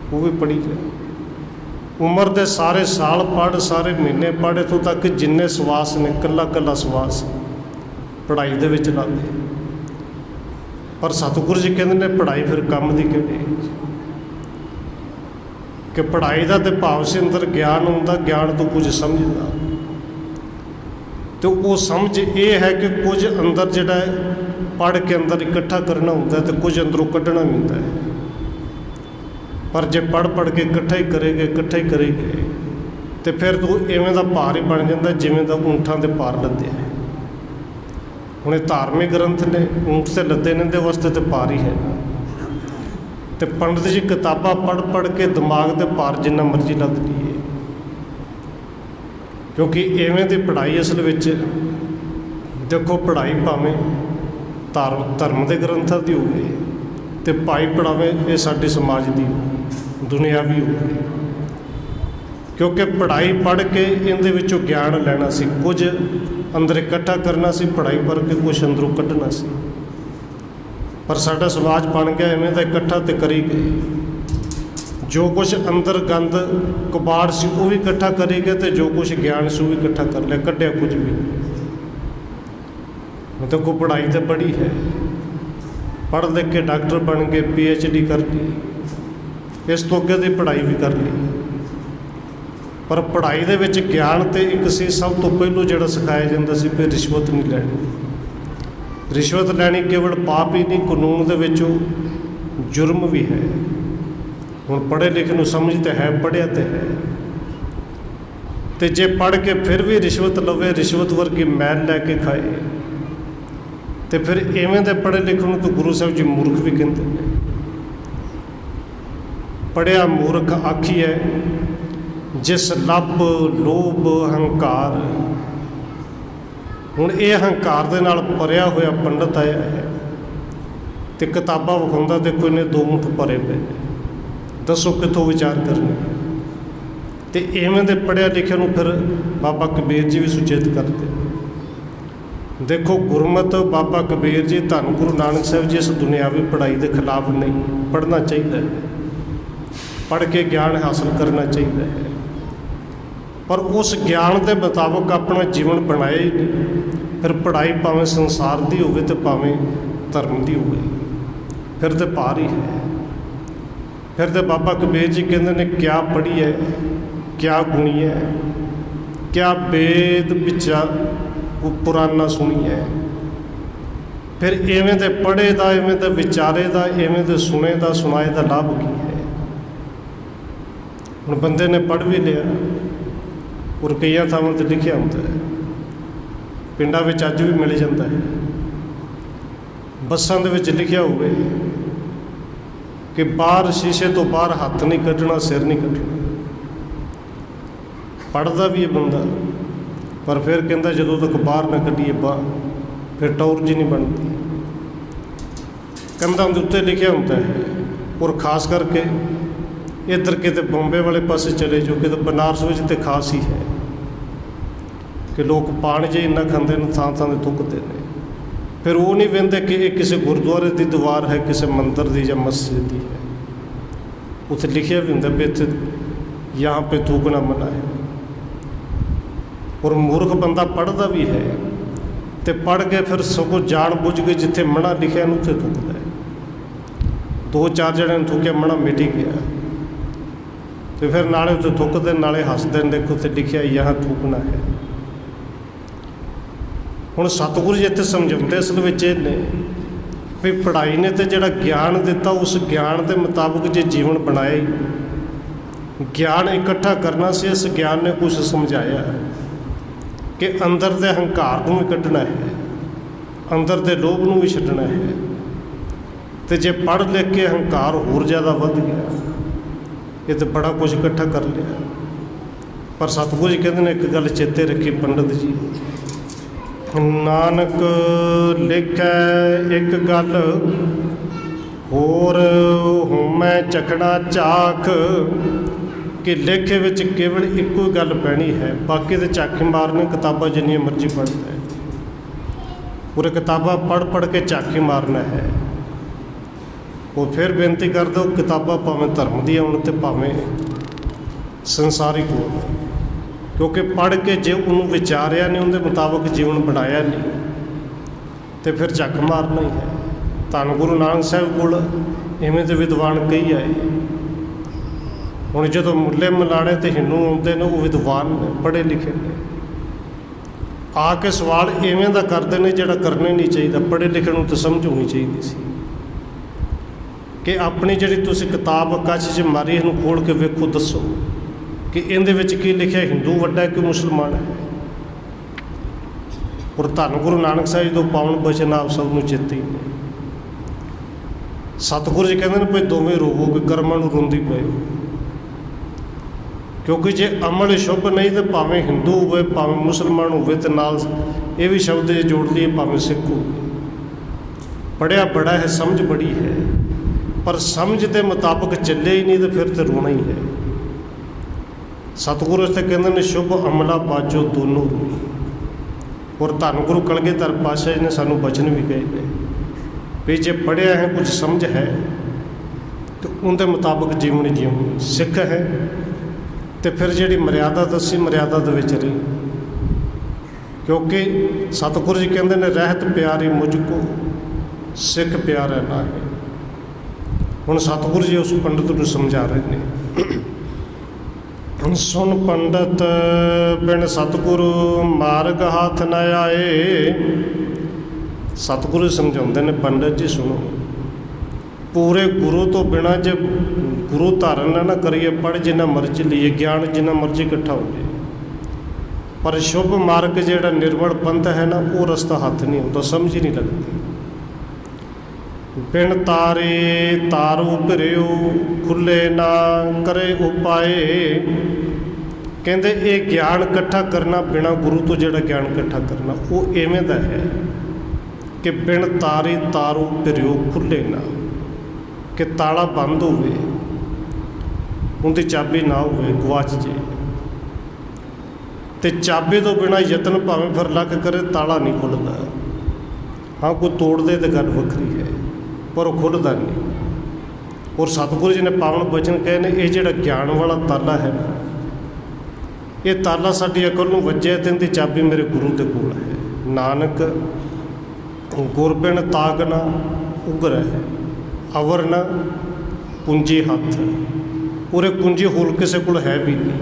ਉਹ ਵੀ ਪੜ੍ਹੀ ਜਾ। ਉਮਰ ਦੇ ਸਾਰੇ ਸਾਲ ਪੜ੍ਹ, ਸਾਰੇ ਮਹੀਨੇ ਪੜ੍ਹ, ਇੱਥੋਂ ਤੱਕ ਜਿੰਨੇ ਸਵਾਸ ਨੇ ਇਕੱਲਾ ਇਕੱਲਾ ਸਵਾਸ ਪੜ੍ਹਾਈ ਦੇ ਵਿੱਚ ਲਾਉਂਦੇ। ਪਰ ਸਤਿਗੁਰੂ ਜੀ ਕਹਿੰਦੇ ਨੇ ਪੜ੍ਹਾਈ ਫਿਰ ਕੰਮ ਦੀ ਕਿਹੜੀ, ਕਿ ਪੜ੍ਹਾਈ ਦਾ ਤੇ ਭਾਵ ਸੀ ਅੰਦਰ ਗਿਆਨ ਹੁੰਦਾ, ਗਿਆਨ ਤੋਂ ਕੁਝ ਸਮਝਦਾ, ਤੇ ਉਹ ਸਮਝ ਇਹ ਹੈ ਕਿ ਕੁਝ ਅੰਦਰ ਜਿਹੜਾ ਹੈ ਪੜ੍ਹ ਕੇ ਅੰਦਰ ਇਕੱਠਾ ਕਰਨਾ ਹੁੰਦਾ ਤੇ ਕੁਝ ਅੰਦਰੋਂ ਕੱਢਣਾ ਵੀ ਹੁੰਦਾ ਹੈ। ਪਰ ਜੇ ਪੜ੍ਹ ਕੇ ਇਕੱਠਾ ਹੀ ਕਰੇਗੇ ਤੇ ਫਿਰ ਤੂੰ ਇਵੇਂ ਦਾ ਭਾਰ ਹੀ ਬਣ ਜਾਂਦਾ ਜਿਵੇਂ ਦਾ ਊਂਠਾਂ ਦੇ ਭਾਰ ਲੱਦਿਆ। ਹੁਣ ਇਹ ਧਾਰਮਿਕ ਗ੍ਰੰਥ ਨੇ, ਊਂਠ 'ਤੇ ਲੱਦੇ ਨੇ ਦੇ ਵਾਸਤੇ ਤੇ ਭਾਰ ਹੀ ਹੈ। ਤੇ ਪੰਡਤ ਜੀ ਕਿਤਾਬਾਂ ਪੜ੍ਹ ਕੇ ਦਿਮਾਗ ਦੇ ਭਾਰ ਜਿੰਨਾ ਮਰਜ਼ੀ ਲੱਦ ਲਈਏ, ਕਿਉਂਕਿ ਇਵੇਂ ਦੀ ਪੜ੍ਹਾਈ ਅਸਲ ਵਿੱਚ ਦੇਖੋ, ਪੜ੍ਹਾਈ ਭਾਵੇਂ ਧਰਮ ਦੇ ਗ੍ਰੰਥਾਂ ਦੀ ਹੋਵੇ ਤੇ ਭਾਈ ਪੜ੍ਹਾਵੇ ਇਹ ਸਾਡੇ ਸਮਾਜ ਦੀ ਦੁਨਿਆਵੀ ਹੋਵੇ, ਕਿਉਂਕਿ ਪੜ੍ਹਾਈ ਪੜ੍ਹ ਕੇ ਇਹਦੇ ਵਿੱਚੋਂ ਗਿਆਨ ਲੈਣਾ ਸੀ, ਕੁਝ ਅੰਦਰ ਇਕੱਠਾ ਕਰਨਾ ਸੀ, ਪੜ੍ਹਾਈ ਪੜ੍ਹ ਕੇ ਕੁਝ ਅੰਦਰੋਂ ਕੱਢਣਾ ਸੀ। ਪਰ ਸਾਡਾ ਸਮਾਜ ਬਣ ਗਿਆ ਐਵੇਂ ਦਾ ਇਕੱਠਾ ਤੇ ਕਰੀ ਗਏ, ਜੋ ਕੁਛ ਅੰਦਰ ਗੰਦ ਕਬਾੜ ਸੀ ਉਹ ਵੀ ਇਕੱਠਾ ਕਰੀ ਗਏ, ਤੇ ਜੋ ਕੁਛ ਗਿਆਨ ਸੀ ਉਹ ਵੀ ਇਕੱਠਾ ਕਰ ਲਿਆ, ਕੱਢਿਆ ਕੁਝ ਵੀ। ਮਤਲਬ ਕੋ ਪੜ੍ਹਾਈ ਤਾਂ ਬੜੀ ਹੈ, ਪੜ੍ਹ ਲਿਖ ਕੇ ਡਾਕਟਰ ਬਣ ਗਏ, PhD ਕਰ ਲਈ, ਇਸ ਤੋਂ ਅੱਗੇ ਦੀ ਪੜ੍ਹਾਈ ਵੀ ਕਰ ਲਈ। ਪਰ ਪੜ੍ਹਾਈ ਦੇ ਵਿੱਚ ਗਿਆਨ ਤੇ ਇੱਕ ਸੀ, ਸਭ ਤੋਂ ਪਹਿਲੋਂ ਜਿਹੜਾ ਸਿਖਾਇਆ ਜਾਂਦਾ ਸੀ ਵੀ ਰਿਸ਼ਵਤ ਨਹੀਂ ਲੈਣੀ। ਰਿਸ਼ਵਤ ਲੈਣੀ ਕੇਵਲ ਪਾਪ ਹੀ ਨਹੀਂ, ਕਾਨੂੰਨ ਦੇ ਵਿੱਚੋਂ ਜੁਰਮ ਵੀ ਹੈ। ਹੁਣ ਪੜ੍ਹੇ ਲਿਖੇ ਨੂੰ ਸਮਝ ਤਾਂ ਹੈ, ਪੜ੍ਹਿਆ ਤਾਂ ਹੈ, ਤੇ ਜੇ ਪੜ੍ਹ ਕੇ ਫਿਰ ਵੀ ਰਿਸ਼ਵਤ ਲਵੇ, ਰਿਸ਼ਵਤ ਵਰਗੀ ਮੈਲ ਲੈ ਕੇ ਖਾਏ, ਤੇ ਫਿਰ ਇਵੇਂ ਦੇ ਪੜ੍ਹੇ ਲਿਖੇ ਨੂੰ ਤਾਂ ਗੁਰੂ ਸਾਹਿਬ ਜੀ ਮੂਰਖ ਵੀ ਕਹਿੰਦੇ ਨੇ। ਪੜ੍ਹਿਆ ਮੂਰਖ ਆਖੀਐ ਜਿਸ ਲੱਭ ਲੋਭ ਹੰਕਾਰ। ਹੁਣ ਇਹ ਹੰਕਾਰ ਦੇ ਨਾਲ ਭਰਿਆ ਹੋਇਆ ਪੰਡਤ ਆਇਆ ਹੈ ਤੇ ਕਿਤਾਬਾਂ ਵਿਖਾਉਂਦਾ, ਦੇਖੋ ਇਹਨੇ 2 ਮੁੱਠ ਭਰੇ ਪਏ ਨੇ, ਦੱਸੋ ਕਿੱਥੋਂ ਵਿਚਾਰ ਕਰਨੀ। ਤੇ ਇਵੇਂ ਦੇ ਪੜ੍ਹਿਆ ਲਿਖਿਆ ਨੂੰ ਫਿਰ ਬਾਬਾ ਕਬੀਰ ਜੀ ਵੀ ਸੁਚੇਤ ਕਰਦੇ। ਦੇਖੋ ਗੁਰਮਤਿ ਬਾਬਾ ਕਬੀਰ ਜੀ, ਧੰਨ ਗੁਰੂ ਨਾਨਕ ਸਾਹਿਬ ਜੀ ਇਸ ਦੁਨਿਆਵੀ ਪੜ੍ਹਾਈ ਦੇ ਖਿਲਾਫ ਨਹੀਂ, ਪੜ੍ਹਨਾ ਚਾਹੀਦਾ ਹੈ, ਪੜ੍ਹ ਕੇ ਗਿਆਨ ਹਾਸਲ ਕਰਨਾ ਚਾਹੀਦਾ ਹੈ, ਪਰ ਉਸ ਗਿਆਨ ਦੇ ਮੁਤਾਬਕ ਆਪਣਾ ਜੀਵਨ ਬਣਾਇਆ ਹੀ ਨਹੀਂ। ਫਿਰ ਪੜ੍ਹਾਈ ਭਾਵੇਂ ਸੰਸਾਰ ਦੀ ਹੋਵੇ ਤੇ ਭਾਵੇਂ ਧਰਮ ਦੀ ਹੋਵੇ, ਫਿਰ ਤੇ ਭਾਰ ਹੀ ਹੈ। ਫਿਰ ਤੇ ਬਾਬਾ ਕਬੀਰ ਜੀ ਕਹਿੰਦੇ ਨੇ, ਕਿਆ ਪੜ੍ਹੀ ਹੈ ਕਿਆ ਗੁਣੀ ਹੈ, ਕਿਆ ਵੇਦ ਵਿਚਾ ਪੁਰਾਨਾ ਸੁਣੀ ਹੈ। ਫਿਰ ਇਵੇਂ ਦੇ ਪੜ੍ਹੇ ਦਾ, ਇਵੇਂ ਦੇ ਵਿਚਾਰੇ ਦਾ, ਇਵੇਂ ਦੇ ਸੁਣੇ ਦਾ, ਸੁਣਾਏ ਦਾ ਲਾਭ ਕੀ ਹੈ। ਹੁਣ ਬੰਦੇ ਨੇ ਪੜ੍ਹ ਵੀ ਲਿਆ, ਔਰ ਕਈਆਂ ਥਾਵਾਂ 'ਤੇ ਲਿਖਿਆ ਹੁੰਦਾ ਹੈ, ਪਿੰਡਾਂ ਵਿੱਚ ਅੱਜ ਵੀ ਮਿਲ ਜਾਂਦਾ ਹੈ, ਬੱਸਾਂ ਦੇ ਵਿੱਚ ਲਿਖਿਆ ਹੋਵੇ ਕਿ ਬਾਹਰ ਸ਼ੀਸ਼ੇ ਤੋਂ ਬਾਹਰ ਹੱਥ ਨਹੀਂ ਕੱਢਣਾ, ਸਿਰ ਨਹੀਂ ਕੱਢਣਾ। ਪੜ੍ਹਦਾ ਵੀ ਇਹ ਬੰਦਾ, ਪਰ ਫਿਰ ਕਹਿੰਦਾ ਜਦੋਂ ਤੱਕ ਬਾਹਰ ਨਾ ਕੱਢੀਏ ਬਾਹਰ, ਫਿਰ ਟੌਰ ਜੀ ਨਹੀਂ ਬਣਦੀ। ਕੰਧਾਂ ਦੇ ਉੱਤੇ ਲਿਖਿਆ ਹੁੰਦਾ ਹੈ, ਔਰ ਖ਼ਾਸ ਕਰਕੇ ਇੱਧਰ ਕਿਤੇ ਬੰਬੇ ਵਾਲੇ ਪਾਸੇ ਚਲੇ ਜਾਓ, ਕਿਤੇ ਬਨਾਰਸ ਵਿੱਚ ਤਾਂ ਖਾਸ ਹੀ ਹੈ ਕਿ ਲੋਕ ਪਾਣੀ ਜੇ ਇੰਨਾ ਖਾਂਦੇ ਨੇ, ਥਾਂ ਥਾਂ 'ਤੇ ਥੁੱਕਦੇ ਨੇ। ਫਿਰ ਉਹ ਨਹੀਂ ਵੇਖਦੇ ਕਿ ਇਹ ਕਿਸੇ ਗੁਰਦੁਆਰੇ ਦੀ ਦੀਵਾਰ ਹੈ, ਕਿਸੇ ਮੰਦਰ ਦੀ ਜਾਂ ਮਸਜਿਦ ਦੀ ਹੈ। ਉੱਥੇ ਲਿਖਿਆ ਵੀ ਹੁੰਦਾ ਵੀ ਇੱਥੇ ਯਹਾਂ ਪੇ ਥੂਕਣਾ ਮਨਾ ਹੈ। ਔਰ ਮੂਰਖ ਬੰਦਾ ਪੜ੍ਹਦਾ ਵੀ ਹੈ, ਤੇ ਪੜ੍ਹ ਕੇ ਫਿਰ ਸਗੋਂ ਜਾਣ ਬੁੱਝ ਕੇ ਜਿੱਥੇ ਮਨਾ ਲਿਖਿਆ ਨੂੰ ਉੱਥੇ ਥੁੱਕਦਾ ਹੈ। 2-4 ਜਣਿਆਂ ਨੂੰ ਥੁੱਕਿਆ, ਮਨਾ ਮਿਟ ਹੀ ਗਿਆ, ਤੇ ਫਿਰ ਨਾਲੇ ਉੱਥੇ ਥੁੱਕਦੇ ਨਾਲੇ ਹੱਸਦੇ ਨੇ, ਦੇਖੋ ਉੱਥੇ ਲਿਖਿਆ ਯਹਾਂ ਥੂਕਣਾ ਹੈ। ਹੁਣ ਸਤਿਗੁਰੂ ਜੀ ਇੱਥੇ ਸਮਝਾਉਂਦੇ ਅਸਲ ਵਿੱਚ ਇਹ ਨੇ ਵੀ ਪੜ੍ਹਾਈ ਨੇ ਤੇ ਜਿਹੜਾ ਗਿਆਨ ਦਿੱਤਾ, ਉਸ ਗਿਆਨ ਦੇ ਮੁਤਾਬਕ ਜੇ ਜੀਵਨ ਬਣਾਏ, ਗਿਆਨ ਇਕੱਠਾ ਕਰਨਾ ਸੀ। ਇਸ ਗਿਆਨ ਨੇ ਕੁਛ ਸਮਝਾਇਆ ਕਿ ਅੰਦਰ ਦੇ ਹੰਕਾਰ ਨੂੰ ਵੀ ਕੱਢਣਾ ਹੈ, ਅੰਦਰ ਦੇ ਲੋਭ ਨੂੰ ਵੀ ਛੱਡਣਾ ਹੈ। ਤੇ ਜੇ ਪੜ੍ਹ ਲਿਖ ਕੇ ਹੰਕਾਰ ਹੋਰ ਜ਼ਿਆਦਾ ਵੱਧ ਗਿਆ, ਇਹ ਤਾਂ ਬੜਾ ਕੁਝ ਇਕੱਠਾ ਕਰ ਲਿਆ। ਪਰ ਸਤਿਗੁਰੂ ਜੀ ਕਹਿੰਦੇ ਨੇ ਇੱਕ ਗੱਲ ਚੇਤੇ ਰੱਖੀ ਪੰਡਤ ਜੀ, ਨਾਨਕ ਲਿਖੈ ਇੱਕ ਗੱਲ ਹੋਰ ਹੋਮੈ ਚਖਣਾ ਝਾਕ, ਕਿ ਲੇਖੇ ਵਿੱਚ ਕੇਵਲ ਇੱਕੋ ਹੀ ਗੱਲ ਪੈਣੀ ਹੈ, ਬਾਕੀ ਦੇ ਝਾਕੇ ਮਾਰਨੇ ਕਿਤਾਬਾਂ ਜਿੰਨੀਆਂ ਮਰਜ਼ੀ ਪੜ੍ਹਦਾ ਹੈ। ਪੂਰੇ ਕਿਤਾਬਾਂ ਪੜ੍ਹ ਕੇ ਝਾਕੇ ਮਾਰਨਾ ਹੈ। ਉਹ ਫਿਰ ਬੇਨਤੀ ਕਰਦਾ, ਉਹ ਕਿਤਾਬਾਂ ਭਾਵੇਂ ਧਰਮ ਦੀਆਂ ਹੋਣ ਅਤੇ ਭਾਵੇਂ ਸੰਸਾਰਿਕ ਹੋਣ, ਕਿਉਂਕਿ ਪੜ੍ਹ ਕੇ ਜੇ ਉਹਨੂੰ ਵਿਚਾਰਿਆ ਨਹੀਂ, ਉਹਦੇ ਮੁਤਾਬਕ ਜੀਵਨ ਬਣਾਇਆ ਨਹੀਂ, ਤੇ ਫਿਰ ਝੱਕ ਮਾਰਨਾ ਹੀ ਹੈ। ਧੰਨ ਗੁਰੂ ਨਾਨਕ ਸਾਹਿਬ ਕੋਲ ਇਵੇਂ ਦੇ ਵਿਦਵਾਨ ਕਈ ਆਏ। ਹੁਣ ਜਦੋਂ ਮੁੱਲੇ ਮਲਾਣੇ ਤੇ ਹਿੰਦੂ ਆਉਂਦੇ ਨੇ, ਉਹ ਵਿਦਵਾਨ ਨੇ, ਪੜ੍ਹੇ ਲਿਖੇ ਨੇ, ਆ ਕੇ ਸਵਾਲ ਇਵੇਂ ਦਾ ਕਰਦੇ ਨੇ ਜਿਹੜਾ ਕਰਨਾ ਹੀ ਨਹੀਂ ਚਾਹੀਦਾ। ਪੜ੍ਹੇ ਲਿਖੇ ਨੂੰ ਤਾਂ ਸਮਝ ਹੋਣੀ ਚਾਹੀਦੀ ਸੀ ਕਿ ਆਪਣੀ ਜਿਹੜੀ ਤੁਸੀਂ ਕਿਤਾਬ ਕੱਚ 'ਚ ਮਾਰੀ, ਇਹਨੂੰ ਖੋਲ੍ਹ ਕੇ ਵੇਖੋ, ਦੱਸੋ ਕਿ ਇਹਦੇ ਵਿੱਚ ਕੀ ਲਿਖਿਆ, ਹਿੰਦੂ ਵੱਡਾ ਹੈ ਕਿ ਮੁਸਲਮਾਨ ਹੈ। ਔਰ ਧੰਨ ਗੁਰੂ ਨਾਨਕ ਸਾਹਿਬ ਤੋਂ ਪਾਵਨ ਬਚਨ ਆਪ ਸਭ ਨੂੰ ਚੇਤੇ ਹੀ ਨੇ। ਸਤਿਗੁਰੂ ਜੀ ਕਹਿੰਦੇ ਨੇ ਭਈ ਦੋਵੇਂ ਰੋਵੋਗੇ, ਕਰਮਾਂ ਨੂੰ ਰੋਂਦੀ ਪਏ, ਕਿਉਂਕਿ ਜੇ ਅਮਲ ਸ਼ੁਭ ਨਹੀਂ ਤਾਂ ਭਾਵੇਂ ਹਿੰਦੂ ਹੋਵੇ ਭਾਵੇਂ ਮੁਸਲਮਾਨ ਹੋਵੇ, ਤੇ ਨਾਲ ਇਹ ਵੀ ਸ਼ਬਦ ਜੋੜ ਲਈਏ ਭਾਵੇਂ ਸਿੱਖ ਹੋਵੇ। ਪੜ੍ਹਿਆ ਬੜਾ ਹੈ, ਸਮਝ ਬੜੀ ਹੈ, ਪਰ ਸਮਝ ਦੇ ਮੁਤਾਬਕ ਚੱਲੇ ਹੀ ਨਹੀਂ ਤਾਂ ਫਿਰ ਤਾਂ ਰੋਣਾ ਹੀ ਹੈ। ਸਤਿਗੁਰੂ ਤੇ ਕਹਿੰਦੇ ਨੇ ਸ਼ੁਭ ਅਮਲਾ ਬਾਝੋ ਦੋਨੋਂ ਰੋਈ। ਔਰ ਧੰਨ ਗੁਰੂ ਕਲਗੀਧਰ ਪਾਤਸ਼ਾਹ ਜੀ ਨੇ ਸਾਨੂੰ ਬਚਨ ਵੀ ਕਹੇ ਨੇ ਵੀ ਜੇ ਪੜ੍ਹਿਆ ਹੈ, ਕੁਝ ਸਮਝ ਹੈ, ਤਾਂ ਉਹਦੇ ਮੁਤਾਬਕ ਜੀਵਨ ਜਿਉਂ। ਸਿੱਖ ਹੈ ਤੇ ਫਿਰ ਜਿਹੜੀ ਮਰਿਆਦਾ ਦੱਸੀ, ਮਰਿਆਦਾ ਦੇ ਵਿੱਚ ਰਹੀ, ਕਿਉਂਕਿ ਸਤਿਗੁਰੂ ਜੀ ਕਹਿੰਦੇ ਨੇ ਰਹਿਤ ਪਿਆਰੀ ਮੁਝ ਕੋ ਸਿੱਖ ਪਿਆਰਾ ਨਾ ਹੈ। ਹੁਣ ਸਤਿਗੁਰੂ ਜੀ ਉਸ ਪੰਡਤ ਨੂੰ ਸਮਝਾ ਰਹੇ ਨੇ, ਸੁਣ ਪੰਡਤ ਬਿਨ ਸਤਿਗੁਰੂ ਮਾਰਗ ਹੱਥ ਨ ਆਏ। ਸਤਿਗੁਰੂ ਸਮਝਾਉਂਦੇ ਨੇ, ਪੰਡਤ ਜੀ ਸੁਣੋ, ਪੂਰੇ ਗੁਰੂ ਤੋਂ ਬਿਨਾਂ ਜੇ ਗੁਰੂ ਧਾਰਨ ਨਾ ਕਰੀਏ, ਪੜ੍ਹ ਜਿੰਨਾ ਮਰਜ਼ੀ ਲਈਏ, ਗਿਆਨ ਜਿੰਨਾ ਮਰਜ਼ੀ ਇਕੱਠਾ ਹੋ ਜਾਏ, ਪਰ ਸ਼ੁਭ ਮਾਰਗ ਜਿਹੜਾ ਨਿਰਮਲ ਪੰਥ ਹੈ ਨਾ, ਉਹ ਰਸਤਾ ਹੱਥ ਨਹੀਂ ਆਉਂਦਾ, ਸਮਝ ਹੀ ਨਹੀਂ ਲੱਗਦੀ। ਬਿਨ ਤਾਰੇ ਤਾਰੂ ਭਰਿਓ, ਖੁੱਲੇ ਨਾ ਕਰੇ ਉਪਾਏ। ਕਹਿੰਦੇ ਇਹ ਗਿਆਨ ਇਕੱਠਾ ਕਰਨਾ ਬਿਨਾਂ ਗੁਰੂ ਤੋਂ, ਜਿਹੜਾ ਗਿਆਨ ਇਕੱਠਾ ਕਰਨਾ ਉਹ ਇਵੇਂ ਦਾ ਹੈ ਕਿ ਬਿਨ ਤਾਰੇ ਤਾਰੂ ਭਰਿਓ, ਖੁੱਲੇ ਨਾ, ਕਿ ਤਾਲਾ ਬੰਦ ਹੋਵੇ, ਉਹਦੀ ਚਾਬੀ ਨਾ ਹੋਵੇ, ਗਵਾਚ ਜੇ। ਤੇ ਚਾਬੀ ਤੋਂ ਬਿਨਾਂ ਯਤਨ ਭਾਵੇਂ ਫਿਰ ਲੱਗ ਕਰੇ, ਤਾਲਾ ਨਹੀਂ ਖੁੱਲ੍ਹਦਾ। ਹਾਂ, ਕੋਈ ਤੋੜਦੇ ਤਾਂ ਗੱਲ ਵੱਖਰੀ ਹੈ, ਪਰ ਉਹ ਖੁੱਲ੍ਹਦਾ ਨਹੀਂ। ਔਰ ਸਤਿਗੁਰੂ ਜੀ ਨੇ ਪਾਵਨ ਬਚਨ ਕਹੇ ਨੇ, ਇਹ ਜਿਹੜਾ ਗਿਆਨ ਵਾਲਾ ਤਾਲਾ ਹੈ ਨਾ, ਇਹ ਤਾਲਾ ਸਾਡੀ ਅਕਲ ਨੂੰ ਵੱਜਿਆ ਤੇ ਇਹਦੀ ਚਾਬੀ ਮੇਰੇ ਗੁਰੂ ਦੇ ਕੋਲ ਹੈ। ਨਾਨਕ ਗੁਰਬਿਨ ਤਾਗ ਨਾ ਉਗਰੈ, ਅਵਰ ਨਾ ਕੁੰਜੀ ਹੱਥ। ਉਰੇ ਕੁੰਜੀ ਹੋਰ ਕਿਸੇ ਕੋਲ ਹੈ ਵੀ ਨਹੀਂ।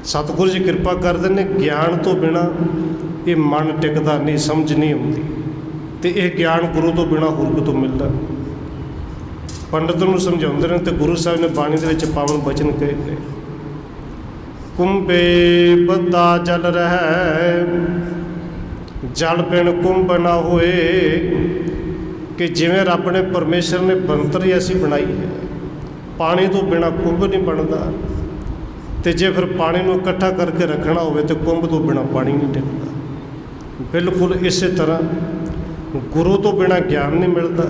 ਸਤਿਗੁਰੂ ਜੀ ਕਿਰਪਾ ਕਰਦੇ ਨੇ, ਗਿਆਨ ਤੋਂ ਬਿਨਾਂ ਇਹ ਮਨ ਟਿਕਦਾ ਨਹੀਂ, ਸਮਝ ਨਹੀਂ ਆਉਂਦੀ, ਤੇ ਇਹ ਗਿਆਨ ਗੁਰੂ ਤੋਂ ਬਿਨਾਂ ਹੋਰ ਕਿਤੋਂ ਮਿਲਦਾ। ਪੰਡਤ ਨੂੰ ਸਮਝਾਉਂਦੇ ਨੇ, ਤੇ ਗੁਰੂ ਸਾਹਿਬ ਨੇ ਬਾਣੀ ਦੇ ਵਿੱਚ ਪਾਵਨ ਬਚਨ ਕਹੇ ਨੇ, ਕੁੰਭੇ ਬੱਧਾ ਜਲ ਰਹਿ, ਜਲ ਬਿਨ ਕੁੰਭ ਨਾ ਹੋਏ। ਕਿ ਜਿਵੇਂ ਰੱਬ ਨੇ, ਪਰਮੇਸ਼ਰ ਨੇ ਬਣਤਰ ਹੀ ਐਸੀ ਬਣਾਈ ਹੈ, ਪਾਣੀ ਤੋਂ ਬਿਨਾਂ ਕੁੰਭ ਨਹੀਂ ਬਣਦਾ, ਤੇ ਜੇ ਫਿਰ ਪਾਣੀ ਨੂੰ ਇਕੱਠਾ ਕਰਕੇ ਰੱਖਣਾ ਹੋਵੇ ਤਾਂ ਕੁੰਭ ਤੋਂ ਬਿਨਾਂ ਪਾਣੀ ਨਹੀਂ ਟਿਕਦਾ। ਬਿਲਕੁਲ ਇਸੇ ਤਰ੍ਹਾਂ ਗੁਰੂ ਤੋਂ ਬਿਨਾਂ ਗਿਆਨ ਨਹੀਂ ਮਿਲਦਾ,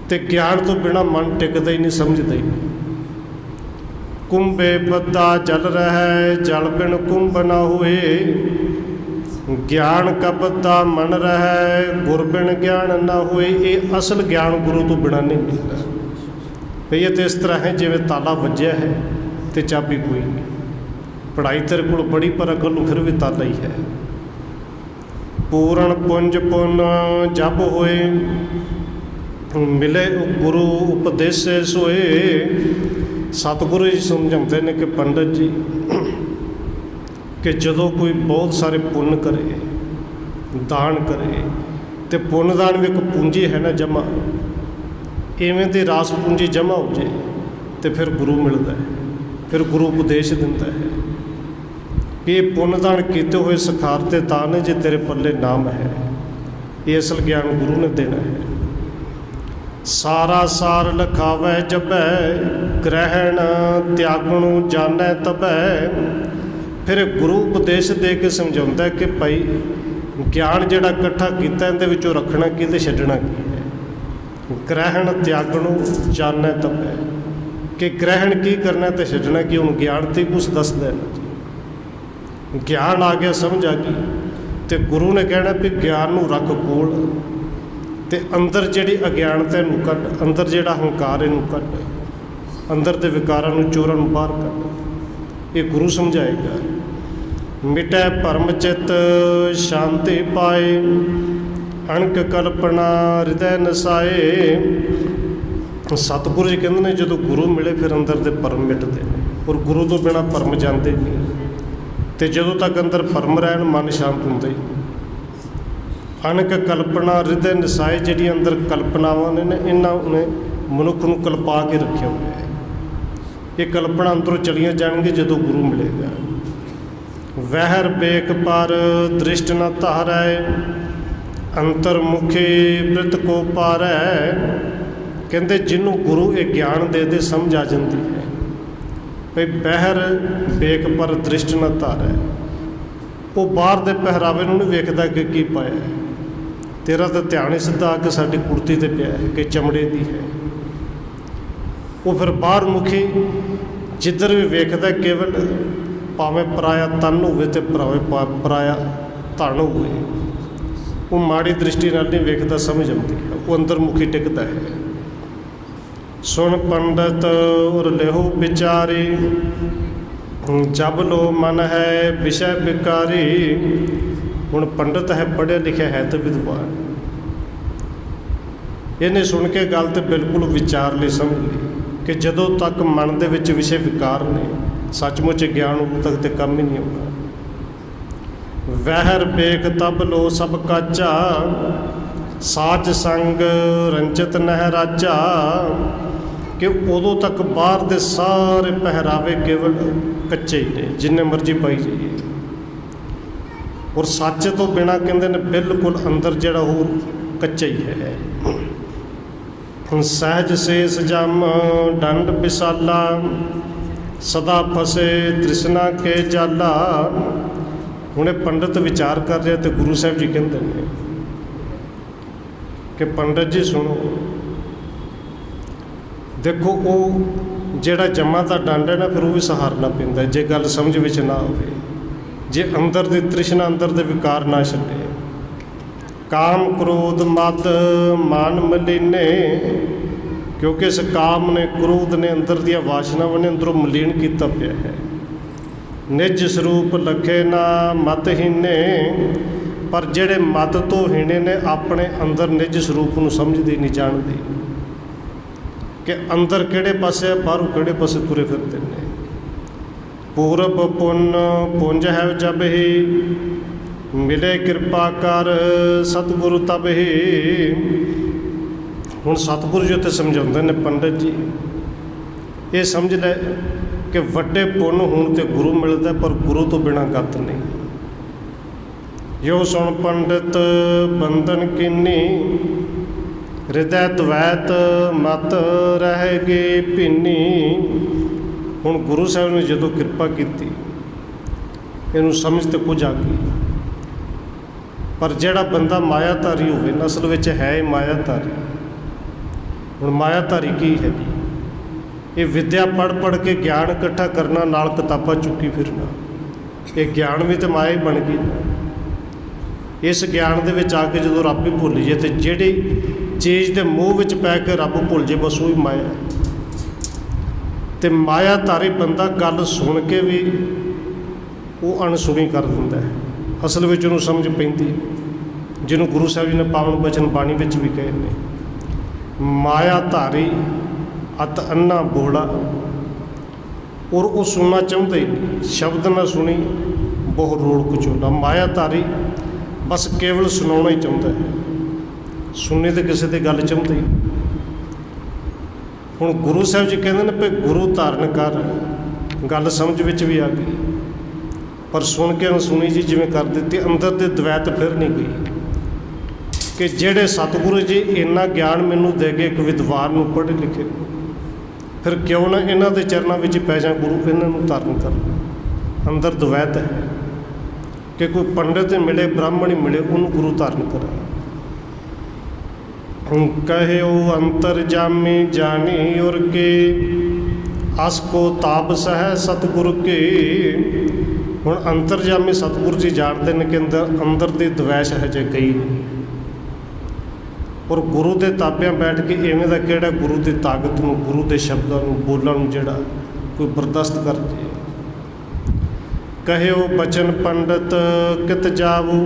ਤੇ ਗਿਆਨ ਤੋਂ ਬਿਨਾਂ ਮਨ ਟਿਕਦਾ ਹੀ ਨਹੀਂ, ਸਮਝਦਾ ਹੀ ਨਹੀਂ। ਕੁੰਭੇ ਬੱਧਾ ਜਲ ਰਹਿ, ਜਲ ਬਿਨ ਕੁੰਭ ਨਾ ਹੋਏ। ਗਿਆਨ ਕਾ ਬੱਧਾ ਮਨ ਰਹਿ, ਗੁਰ ਬਿਨ ਗਿਆਨ ਨਾ ਹੋਏ। ਇਹ ਅਸਲ ਗਿਆਨ ਗੁਰੂ ਤੋਂ ਬਿਨਾਂ ਨਹੀਂ ਮਿਲਦਾ। ਭਈ ਇਹ ਤਾਂ ਇਸ ਤਰ੍ਹਾਂ ਹੈ ਜਿਵੇਂ ਤਾਲਾ ਵੱਜਿਆ ਹੈ ਤੇ ਚਾਬੀ ਕੋਈ ਨਹੀਂ। ਪੜ੍ਹਾਈ ਤੇਰੇ ਕੋਲ ਬੜੀ, ਪਰ ਅਕਲ ਨੂੰ ਫਿਰ ਵੀ ਤਾਲਾ ਹੀ ਹੈ। ਪੂਰਨ ਪੁੰਜ ਪੁੰਨ ਜਪ ਹੋਏ, ਮਿਲੇ ਗੁਰੂ ਉਪਦੇਸੇ ਸੋਏ। ਸਤਿਗੁਰੂ ਜੀ ਸਮਝਾਉਂਦੇ ਨੇ ਕਿ ਪੰਡਤ ਜੀ, ਕਿ ਜਦੋਂ ਕੋਈ ਬਹੁਤ ਸਾਰੇ ਪੁੰਨ ਕਰੇ, ਦਾਨ ਕਰੇ, ਤੇ ਪੁੰਨ ਦਾਨ ਵੀ ਇੱਕ ਪੂੰਜੀ ਹੈ ਨਾ, ਜਮ੍ਹਾਂ, ਇਵੇਂ ਦੀ ਰਾਸ ਪੂੰਜੀ ਜਮ੍ਹਾਂ ਹੋ ਜੇ ਤੇ ਫਿਰ ਗੁਰੂ ਮਿਲਦਾ ਹੈ, ਫਿਰ ਗੁਰੂ ਉਪਦੇਸ਼ ਦਿੰਦਾ ਹੈ ਕਿ ਇਹ ਪੁੰਨ ਦਾਨ ਕੀਤੇ ਹੋਏ ਸਖਾਰਤੇ ਤਾਂ ਨੇ, ਜੇ ਤੇਰੇ ਪੱਲੇ ਨਾਮ ਹੈ। ਇਹ ਅਸਲ ਗਿਆਨ ਗੁਰੂ ਨੇ ਦੇਣਾ ਹੈ। ਸਾਰਾ ਸਾਰ ਲਖਾਵੈ ਜਪੈ, ਗ੍ਰਹਿਣ ਤਿਆਗਣੁ ਜਾਣੈ ਤਬੈ। ਫਿਰ ਗੁਰੂ ਉਪਦੇਸ਼ ਦੇ ਕੇ ਸਮਝਾਉਂਦਾ ਕਿ ਭਾਈ ਗਿਆਨ ਜਿਹੜਾ ਇਕੱਠਾ ਕੀਤਾ ਇਹਦੇ ਵਿੱਚੋਂ ਰੱਖਣਾ ਕੀ ਤੇ ਛੱਡਣਾ ਕੀ ਹੈ। ਗ੍ਰਹਿਣ ਤਿਆਗਣੋ ਜਾਣੈ ਤਪੈ, ਕਿ ਗ੍ਰਹਿਣ ਕੀ ਕਰਨਾ ਤੇ ਛੱਡਣਾ ਕੀ। ਹੁਣ ਗਿਆਨ ਤੇ ਕੁਛ ਦੱਸਦਾ ਹੈ ਨਾ ਜੀ। ਗਿਆਨ ਆ ਗਿਆ, ਸਮਝ ਆ ਗਈ, ਤੇ ਗੁਰੂ ਨੇ ਕਹਿਣਾ ਵੀ ਗਿਆਨ ਨੂੰ ਰੱਖ ਕੋਲ, ਤੇ ਅੰਦਰ ਜਿਹੜੀ ਅਗਿਆਨਤਾ ਇਹਨੂੰ ਕੱਢ, ਅੰਦਰ ਜਿਹੜਾ ਹੰਕਾਰ ਇਹਨੂੰ ਕੱਢ, ਅੰਦਰ ਦੇ ਵਿਕਾਰਾਂ ਨੂੰ, ਚੋਰਾਂ ਨੂੰ ਬਾਹਰ ਕੱਢ। ਇਹ ਗੁਰੂ ਸਮਝਾਏਗਾ। ਮਿਟੈ ਭਰਮ ਚਿਤ ਸ਼ਾਂਤੀ ਪਾਏ, ਅਣਕ ਕਲਪਨਾ ਹਿਰਦੈ ਨਸਾਏ। ਸਤਿਗੁਰੂ ਜੀ ਕਹਿੰਦੇ ਨੇ ਜਦੋਂ ਗੁਰੂ ਮਿਲੇ ਫਿਰ ਅੰਦਰ ਦੇ ਭਰਮ ਮਿਟਦੇ ਨੇ, ਔਰ ਗੁਰੂ ਤੋਂ ਬਿਨਾਂ ਭਰਮ ਜਾਂਦੇ ਨਹੀਂ। ਅਤੇ ਜਦੋਂ ਤੱਕ ਅੰਦਰ ਭਰਮ ਰਹਿਣ ਮਨ ਸ਼ਾਂਤ ਹੁੰਦਾ ਹੀ ਨਹੀਂ। ਅਣਕ ਕਲਪਨਾ ਹਿਰਦੈ ਨਸਾਏ, ਜਿਹੜੀਆਂ ਅੰਦਰ ਕਲਪਨਾਵਾਂ ਨੇ ਇਹਨਾਂ ਨੇ ਮਨੁੱਖ ਨੂੰ ਕਲਪਾ ਕੇ ਰੱਖਿਆ ਹੋਇਆ ਹੈ। ਇਹ ਕਲਪਨਾ ਅੰਦਰੋਂ ਚਲੀਆਂ ਜਾਣਗੀਆਂ ਜਦੋਂ ਗੁਰੂ ਮਿਲੇਗਾ। ਵਹਿਰ ਬੇਕ ਪਰ ਦ੍ਰਿਸ਼ਟ ਨ ਧਾਰੈ, ਅੰਤਰਮੁਖੀ ਬ੍ਰਿਤ ਕੋ ਪਾਰੈ। ਕਹਿੰਦੇ ਜਿਹਨੂੰ ਗੁਰੂ ਇਹ ਗਿਆਨ ਦੇ ਸਮਝ ਆ ਜਾਂਦੀ ਹੈ ਭਈ ਬਹਿਰ ਬੇਕ ਪਰ ਦ੍ਰਿਸ਼ਟ ਨ ਧਾਰੈ, ਉਹ ਬਾਹਰ ਦੇ ਪਹਿਰਾਵੇ ਨੂੰ ਨਹੀਂ ਵੇਖਦਾ ਕਿ ਕੀ ਪਾਇਆ ਹੈ। ਤੇਰਾ ਤਾਂ ਧਿਆਨ ਹੀ ਸਿੱਧਾ ਆ ਕੇ ਸਾਡੀ ਕੁੜਤੀ 'ਤੇ ਪਿਆ ਹੈ ਕਿ ਚਮੜੇ ਦੀ ਹੈ। ਉਹ ਫਿਰ ਬਾਹਰ ਮੁਖੀ ਜਿੱਧਰ ਵੀ ਵੇਖਦਾ ਕੇਵਲ ਭਾਵੇਂ ਪਰਾਇਆ ਤਨ ਹੋਵੇ ਅਤੇ ਪਰਾਇਆ ਧਨ ਹੋਵੇ, ਉਹ ਮਾੜੀ ਦ੍ਰਿਸ਼ਟੀ ਨਾਲ ਨਹੀਂ ਵੇਖਦਾ, ਸਮਝ ਆਉਂਦੀ ਹੈ। ਉਹ ਅੰਦਰਮੁਖੀ ਟਿਕਦਾ ਹੈ। ਸੁਣ ਪੰਡਤ ਔਰ ਲਿਹੋ ਵਿਚਾਰੀ, ਜਬ ਲੋ ਮਨ ਹੈ ਵਿਸ਼ੈ ਵਿਕਾਰੀ। ਹੁਣ ਪੰਡਤ ਹੈ, ਪੜ੍ਹਿਆ ਲਿਖਿਆ ਹੈ ਤੇ ਵਿਦਵਾਨ, ਇਹਨੇ ਸੁਣ ਕੇ ਗੱਲ ਤੇ ਬਿਲਕੁਲ ਵਿਚਾਰ ਲਈ ਸਮਝ ਲਈ ਕਿ ਜਦੋਂ ਤੱਕ ਮਨ ਦੇ ਵਿੱਚ ਵਿਸ਼ੇ ਵਿਕਾਰ ਨੇ, ਸੱਚਮੁੱਚ ਗਿਆਨ ਉਦੋਂ ਤੱਕ ਤੇ ਕੰਮ ਹੀ ਨਹੀਂ ਆਉਣਾ। ਵਹਿਰ ਬੇਕ ਤਬ ਲੋ ਸਭ ਕਾਚਾ, ਸਾਜ ਸੰਗ ਰੰਜਿਤ ਨਹਿ ਰਾਜਾ। ਕਿ ਉਦੋਂ ਤੱਕ ਬਾਹਰ ਦੇ ਸਾਰੇ ਪਹਿਰਾਵੇ ਕੇਵਲ ਕੱਚੇ ਹੀ ਨੇ, ਜਿੰਨੇ ਮਰਜ਼ੀ ਪਾਈ ਜਾਈਏ। ਔਰ ਸੱਚ ਤੋਂ ਬਿਨਾਂ ਕਹਿੰਦੇ ਨੇ ਬਿਲਕੁਲ ਅੰਦਰ ਜਿਹੜਾ ਹੋਰ ਕੱਚਾ ਹੀ ਹੈ। ਸਹਿਜ ਸੇਸ ਜਮ ਡੰਡ ਵਿਸਾਲਾ, ਸਦਾ ਫਸੇ ਤ੍ਰਿਸ਼ਨਾ ਕੇ ਜਾਲਾ। ਹੁਣ ਇਹ ਪੰਡਤ ਵਿਚਾਰ ਕਰ ਰਿਹਾ ਤੇ ਗੁਰੂ ਸਾਹਿਬ ਜੀ ਕਹਿੰਦੇ ਨੇ ਕਿ ਪੰਡਤ ਜੀ ਸੁਣੋ, ਦੇਖੋ ਉਹ ਜਿਹੜਾ ਜੰਮਾ ਦਾ ਡੰਡ ਹੈ ਨਾ, ਫਿਰ ਉਹ ਵੀ ਸਹਾਰਨਾ ਪੈਂਦਾ ਜੇ ਗੱਲ ਸਮਝ ਵਿੱਚ ਨਾ ਆਵੇ, ਜੇ ਅੰਦਰ ਦੀ ਤ੍ਰਿਸ਼ਨਾ, ਅੰਦਰ ਦੇ ਵਿਕਾਰ ਨਾ ਛੱਡੇ। ਕਾਮ ਕ੍ਰੋਧ ਮਦ ਮਾਨ ਮਲੀਨੇ, ਕਿਉਂਕਿ ਇਸ ਕਾਮ ਨੇ, ਕ੍ਰੋਧ ਨੇ, ਅੰਦਰ ਦੀਆਂ ਵਾਸ਼ਨਾਵਾਂ ਨੇ ਅੰਦਰੋਂ ਮਲੀਨ ਕੀਤਾ ਪਿਆ ਹੈ। ਨਿਜ ਸਰੂਪ ਲਖੇ ਨਾ ਮਤਹੀਨੇ, ਪਰ ਜਿਹੜੇ ਮਤ ਤੋਂ ਹੀਣੇ ਨੇ ਆਪਣੇ ਅੰਦਰ ਨਿਜ ਸਰੂਪ ਨੂੰ ਸਮਝਦੇ ਨਹੀਂ, ਜਾਣਦੇ ਕਿ ਅੰਦਰ ਕਿਹੜੇ ਪਾਸੇ, ਬਾਹਰੋਂ ਕਿਹੜੇ ਪਾਸੇ ਤੁਰੇ ਫਿਰਦੇ ਨੇ। ਪੂਰਬ ਪੁੰਨ ਪੁੰਜ ਹੈ ਜਬ ਹੀ, ਮਿਲੇ ਕਿਰਪਾ ਕਰ ਸਤਿਗੁਰੂ ਤਬ ਹੀ। ਹੁਣ ਸਤਿਗੁਰੂ ਜੀ ਉੱਥੇ ਸਮਝਾਉਂਦੇ ਨੇ ਪੰਡਤ ਜੀ, ਇਹ ਸਮਝ ਲੈ ਕਿ ਵੱਡੇ ਪੁੰਨ ਹੋਣ ਤੇ ਗੁਰੂ ਮਿਲਦਾ, ਪਰ ਗੁਰੂ ਤੋਂ ਬਿਨਾਂ ਗਤ ਨਹੀਂ। ਯੋ ਸੁਣ ਪੰਡਿਤ ਬੰਧਨ ਕੀਨੀ, ਹਿਰਦੈ ਦਵੈਤ ਮਤ ਰਹੇਗੀ ਭਿੰਨੀ। ਹੁਣ ਗੁਰੂ ਸਾਹਿਬ ਨੇ ਜਦੋਂ ਕਿਰਪਾ ਕੀਤੀ, ਇਹਨੂੰ ਸਮਝ ਤੇ ਕੁਝ ਆ ਗਈ, ਪਰ ਜਿਹੜਾ ਬੰਦਾ ਮਾਇਆਧਾਰੀ ਹੋਵੇ, ਅਸਲ ਵਿੱਚ ਹੈ ਹੀ ਮਾਇਆਧਾਰੀ। ਹੁਣ ਮਾਇਆਧਾਰੀ ਕੀ ਹੈ ਜੀ? ਇਹ ਵਿਦਿਆ ਪੜ੍ਹ ਕੇ ਗਿਆਨ ਇਕੱਠਾ ਕਰਨਾ, ਨਾਲ ਕਿਤਾਬਾਂ ਚੁੱਕੀ ਫਿਰਨਾ, ਇਹ ਗਿਆਨ ਵੀ ਤਾਂ ਮਾਇਆ ਹੀ ਬਣ ਗਈ ਨਾ। ਇਸ ਗਿਆਨ ਦੇ ਵਿੱਚ ਆ ਕੇ ਜਦੋਂ ਰੱਬ ਹੀ ਭੁੱਲ ਜੇ, ਤੇ ਜਿਹੜੀ ਚੀਜ਼ ਦੇ ਮੋਹ ਵਿੱਚ ਪੈ ਕੇ ਰੱਬ ਭੁੱਲ ਜੇ, ਬਸ ਉਹ ਹੀ ਮਾਇਆ ਹੈ। ਅਤੇ ਮਾਇਆਧਾਰੀ ਬੰਦਾ ਗੱਲ ਸੁਣ ਕੇ ਵੀ ਉਹ ਅਣਸੁਣੀ ਕਰ ਦਿੰਦਾ ਹੈ, ਅਸਲ ਵਿੱਚ ਉਹਨੂੰ ਸਮਝ ਪੈਂਦੀ, ਜਿਹਨੂੰ ਗੁਰੂ ਸਾਹਿਬ ਜੀ ਨੇ ਪਾਵਨ ਬਚਨ ਬਾਣੀ ਵਿੱਚ ਵੀ ਕਹੇ ਨੇ, ਮਾਇਆਧਾਰੀ ਅਤ ਅੰਨਾ ਬੋੜਾ। ਔਰ ਉਹ ਸੁਣਨਾ ਚਾਹੁੰਦਾ ਹੀ ਨਹੀਂ, ਸ਼ਬਦ ਨਾ ਸੁਣੀ ਬਹੁ ਰੋੜ ਕੁਚੋਲਾ। ਮਾਇਆਧਾਰੀ ਬਸ ਕੇਵਲ ਸੁਣਾਉਣਾ ਹੀ ਚਾਹੁੰਦਾ ਹੈ, ਸੁਣਨੀ ਤਾਂ ਕਿਸੇ ਦੀ ਗੱਲ ਚਾਹੁੰਦਾ ਹੀ। ਹੁਣ ਗੁਰੂ ਸਾਹਿਬ ਜੀ ਕਹਿੰਦੇ ਨੇ ਵੀ ਗੁਰੂ ਧਾਰਨ ਕਰ, ਗੱਲ ਸਮਝ ਵਿੱਚ ਵੀ ਆ ਗਈ, ਪਰ ਸੁਣ ਕੇ ਅਣਸੁਣੀ ਜੀ ਜਿਵੇਂ ਕਰ ਦਿੱਤੀ, ਅੰਦਰ ਦੇ ਦਵੈਤ ਫਿਰ ਨਹੀਂ ਗਈ। ਕਿ ਜਿਹੜੇ ਸਤਿਗੁਰੂ ਜੀ ਇੰਨਾ ਗਿਆਨ ਮੈਨੂੰ ਦੇ ਗਏ, ਇੱਕ ਵਿਦਵਾਨ ਨੂੰ, ਪੜ੍ਹੇ ਲਿਖੇ, ਫਿਰ ਕਿਉਂ ਨਾ ਇਹਨਾਂ ਦੇ ਚਰਨਾਂ ਵਿੱਚ ਪੈ ਜਾ, ਗੁਰੂ ਇਹਨਾਂ ਨੂੰ ਧਾਰਨ ਕਰ। ਅੰਦਰ ਦਵੈਤ ਹੈ ਕਿ ਕੋਈ ਪੰਡਿਤ ਮਿਲੇ, ਬ੍ਰਾਹਮਣ ਹੀ ਮਿਲੇ, ਉਹਨੂੰ ਗੁਰੂ ਧਾਰਨ ਕਰਾ। ਕਹਿਓ ਅੰਤਰ ਜਾਮੀ ਜਾਣੀ ਉਰ ਕੇ, ਅਸ ਕੋ ਤਾਪ ਸਹਿ ਸਤਿਗੁਰ ਕੇ। ਹੁਣ ਅੰਤਰਜਾਮੀ ਸਤਿਗੁਰੂ ਜੀ ਜਾਣਦੇ ਨੇ ਕਿ ਅੰਦਰ ਦੀ ਦਵੈਸ਼ ਹਜੇ ਗਈ ਨਹੀਂ। ਔਰ ਗੁਰੂ ਦੇ ਤਾਬਿਆਂ ਬੈਠ ਕੇ ਇਵੇਂ ਦਾ ਕਿਹੜਾ ਗੁਰੂ ਦੀ ਤਾਕਤ ਨੂੰ, ਗੁਰੂ ਦੇ ਸ਼ਬਦਾਂ ਨੂੰ ਬੋਲਣ ਨੂੰ ਜਿਹੜਾ ਕੋਈ ਬਰਦਾਸ਼ਤ ਕਰ ਜੇ। ਕਹਿਓ ਬਚਨ ਪੰਡਤ ਕਿਤ ਜਾਵੋ,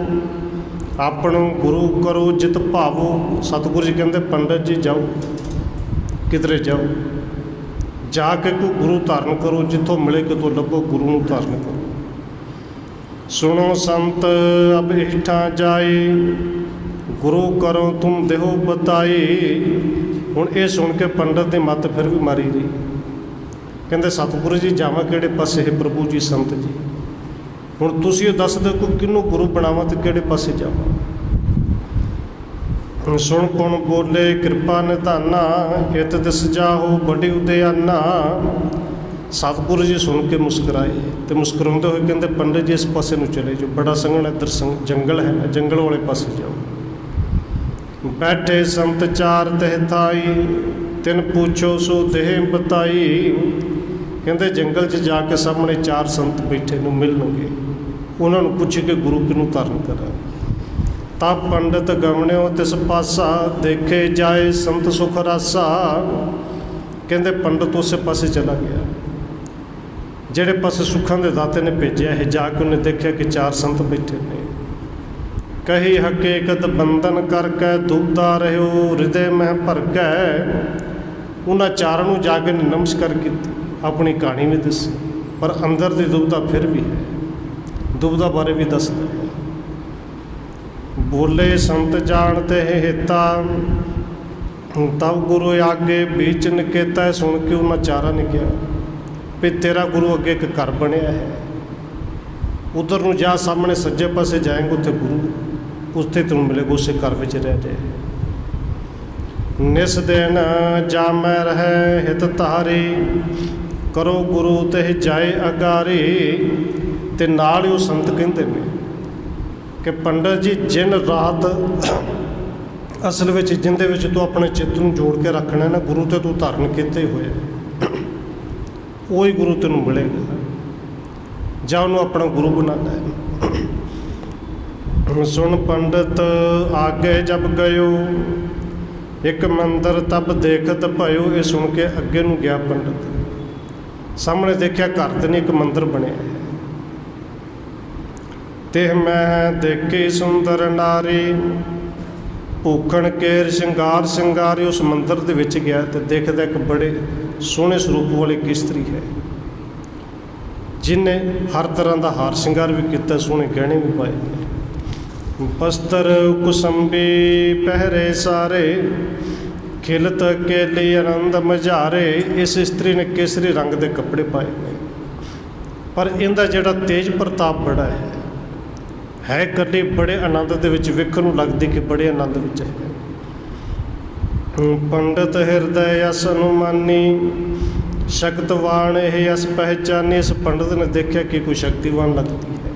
ਆਪਣੋ ਗੁਰੂ ਕਰੋ ਜਿਤ ਭਾਵੋ। ਸਤਿਗੁਰੂ ਜੀ ਕਹਿੰਦੇ ਪੰਡਤ ਜੀ ਜਾਓ, ਕਿਧਰੇ ਜਾਓ, ਜਾ ਕੇ ਕੋਈ ਗੁਰੂ ਧਾਰਨ ਕਰੋ, ਜਿੱਥੋਂ ਮਿਲੇ ਕਿਤੋਂ ਲੱਭੋ, ਗੁਰੂ ਨੂੰ ਧਾਰਨ ਕਰੋ। ਸੁਣੋ ਸੰਤ ਅਬ ਇਠਾਂ ਜਾਏ, ਗੁਰੂ ਕਰੋ ਤੁਮ ਦੇਹੋ ਬਤਾਏ। ਹੁਣ ਇਹ ਸੁਣ ਕੇ ਪੰਡਤ ਦੀ ਮੱਤ ਫਿਰ ਵੀ ਮਾਰੀ ਰਹੀ। ਕਹਿੰਦੇ ਸਤਿਗੁਰੂ ਜੀ ਜਾਵਾਂ ਕਿਹੜੇ ਪਾਸੇ ਹੈ ਪ੍ਰਭੂ ਜੀ, ਸੰਤ ਜੀ ਹੁਣ ਤੁਸੀਂ ਇਹ ਦੱਸ ਦਿਓ ਕਿ ਕਿਹਨੂੰ ਗੁਰੂ ਬਣਾਵਾਂ ਤੇ ਕਿਹੜੇ ਪਾਸੇ ਜਾਵਾਂ। ਸੁਣ ਪੁਣ ਬੋਲੇ ਕਿਰਪਾ ਨਿਧਾਨਾ, ਇਤ ਦਿਸ ਜਾਹੋ ਬੜੀ ਉਦਿਆਨਾ। ਸਤਿਗੁਰੂ ਜੀ ਸੁਣ ਕੇ ਮੁਸਕਰਾਏ ਤੇ ਮੁਸਕਰਾਉਂਦੇ ਹੋਏ ਕਹਿੰਦੇ ਪੰਡਿਤ ਜੀ ਇਸ ਪਾਸੇ ਨੂੰ ਚਲੇ ਜਾਓ, ਬੜਾ ਸੰਘਣਾ ਇੱਧਰ ਜੰਗਲ ਹੈ ਨਾ, ਜੰਗਲ ਵਾਲੇ ਪਾਸੇ ਜਾਓ। ਬੈਠੇ ਸੰਤ ਚਾਰ ਤਹਿ ਥਾਈ, ਤਿਨ ਪੁੱਛੋ ਸੋ ਦੇਹ ਬਤਾਈ। ਕਹਿੰਦੇ ਜੰਗਲ 'ਚ ਜਾ ਕੇ ਸਾਹਮਣੇ ਚਾਰ ਸੰਤ ਬੈਠੇ ਨੂੰ ਮਿਲਣਗੇ, ਉਹਨਾਂ ਨੂੰ ਪੁੱਛ ਕੇ ਗੁਰੂ ਕਿਹਨੂੰ ਧਾਰਨ ਕਰਾਂ। ਤਾਂ ਪੰਡਿਤ ਗਵਣਿਓ ਤਿਸ ਪਾਸਾ, ਦੇਖੇ ਜਾਏ ਸੰਤ ਸੁਖ ਰਾਸਾ। ਕਹਿੰਦੇ ਪੰਡਿਤ ਉਸੇ ਪਾਸੇ ਚਲਾ ਗਿਆ ਜਿਹੜੇ ਪਾਸੇ ਸੁੱਖਾਂ ਦੇ ਦਾਤੇ ਨੇ ਭੇਜਿਆ ਹੈ। ਜਾ ਕੇ ਉਹਨੇ ਦੇਖਿਆ ਕਿ ਚਾਰ ਸੰਤ ਬੈਠੇ ਨੇ। ਕਹੀ ਹਕੀਕਤ ਬੰਧਨ ਕਰਕੇ, ਦੁਬਦਾ ਰਹਿਓ ਹਿਰਦੇ ਮਹਿ ਭਰਕੈ। ਉਹਨਾਂ ਚਾਰਾਂ ਨੂੰ ਜਾ ਕੇ ਨਮਸਕਾਰ ਕੀਤੀ, ਆਪਣੀ ਕਹਾਣੀ ਵੀ ਦੱਸੀ, ਪਰ ਅੰਦਰ ਦੀ ਦੁਬਦਾ ਫਿਰ ਵੀ ਹੈ, ਦੁਬਦਾ ਬਾਰੇ ਵੀ ਦੱਸਦਾ ਹੈ। ਬੋਲੇ ਸੰਤ ਜਾਣਤੇ ਹਿਤਾ, ਤਬ ਗੁਰੂ ਆਗੇ ਬੀਚ ਨਿਕੇਤਾ। ਸੁਣ ਕੇ ਉਹਨਾਂ ਚਾਰਾਂ ਨੇ ਕਿਹਾ ਵੀ ਤੇਰਾ ਗੁਰੂ ਅੱਗੇ ਇੱਕ ਘਰ ਬਣਿਆ ਹੈ, ਉਧਰ ਨੂੰ ਜਾ, ਸਾਹਮਣੇ ਸੱਜੇ ਪਾਸੇ ਜਾਏਂਗੇ ਉੱਥੇ ਗੁਰੂ, ਉੱਥੇ ਤੈਨੂੰ ਮਿਲੇਗਾ, ਉਸੇ ਘਰ ਵਿੱਚ ਰਹਿ ਜਾਏ। ਨਿਸ ਦਿਨ ਜਾ ਮੈਂ ਰਹਿ ਹਿਤ ਤਾਰੇ, ਕਰੋ ਗੁਰੂ ਤੇ ਜਾਏ ਅਗਾਰੇ। ਤੇ ਨਾਲ ਹੀ ਉਹ ਸੰਤ ਕਹਿੰਦੇ ਨੇ ਕਿ ਪੰਡਤ ਜੀ ਜਿਨ ਰਾਤ ਅਸਲ ਵਿੱਚ ਜਿੰਦੇ ਵਿੱਚ ਤੂੰ ਆਪਣੇ ਚਿੱਤ ਨੂੰ ਜੋੜ ਕੇ ਰੱਖਣਾ ਨਾ, ਗੁਰੂ ਤੇ ਤੂੰ ਧਾਰਨ ਕੀਤੇ ਹੋਏ, ਉਹੀ ਗੁਰੂ ਤੈਨੂੰ ਮਿਲੇਗਾ, ਜਾਂ ਉਹਨੂੰ ਆਪਣਾ ਗੁਰੂ ਬਣਾਉਣਾ ਹੈ। ਸੁਣ ਪੰਡਤ ਆਗੇ ਜਬ ਗਇਓ, ਇੱਕ ਮੰਦਰ ਤਬ ਦੇਖਤ ਭਇਓ। ਇਹ ਸੁਣ ਕੇ ਅੱਗੇ ਨੂੰ ਗਿਆ ਪੰਡਤ, ਸਾਹਮਣੇ ਦੇਖਿਆ ਘਰ ਤੇ ਨਹੀਂ ਇੱਕ ਮੰਦਰ ਬਣਿਆ ਹੈ। ਤੇ ਮੈਂ ਦੇਖੀ ਸੁੰਦਰ ਨਾਰੀ, ਭੂਖਣ ਕੇਰ ਸ਼ਿੰਗਾਰ ਸ਼ਿੰਗਾਰੀ। ਉਸ ਮੰਦਰ ਦੇ ਵਿੱਚ ਗਿਆ ਤੇ ਦੇਖਦਾ ਇੱਕ ਬੜੇ ਸੋਹਣੇ ਸਰੂਪ ਵਾਲੀ ਇਸਤਰੀ ਹੈ, ਜਿਹਨੇ ਹਰ ਤਰ੍ਹਾਂ ਦਾ ਹਾਰ ਸ਼ਿੰਗਾਰ ਵੀ ਕੀਤਾ, ਸੋਹਣੇ ਗਹਿਣੇ ਵੀ ਪਾਏ ਨੇ। ਬਸਤਰ ਕੁਸੰਬੀ ਪਹਿਰੇ ਸਾਰੇ, ਖਿਲਤ ਕੇਲੀ ਆਨੰਦ ਮਝਾਰੇ। ਇਸ ਇਸਤਰੀ ਨੇ ਕੇਸਰੀ ਰੰਗ ਦੇ ਕੱਪੜੇ ਪਾਏ ਨੇ, ਪਰ ਇਹਦਾ ਜਿਹੜਾ ਤੇਜ ਪ੍ਰਤਾਪ ਬੜਾ ਹੈ ਇਕੱਲੀ ਬੜੇ ਆਨੰਦ ਦੇ ਵਿੱਚ, ਵੇਖਣ ਨੂੰ ਲੱਗਦੀ ਕਿ ਬੜੇ ਆਨੰਦ ਵਿੱਚ ਹੈ। ਪੰਡਤ ਹਿਰਦੈ ਅਸ ਅਨੁਮਾਨੀ, ਸ਼ਕਤਵਾਨ ਇਹ ਅਸ ਪਹਿਚਾਨੀ। ਇਸ ਪੰਡਤ ਨੇ ਦੇਖਿਆ ਕਿ ਕੋਈ ਸ਼ਕਤੀਵਾਨ ਲੱਗਦੀ ਹੈ,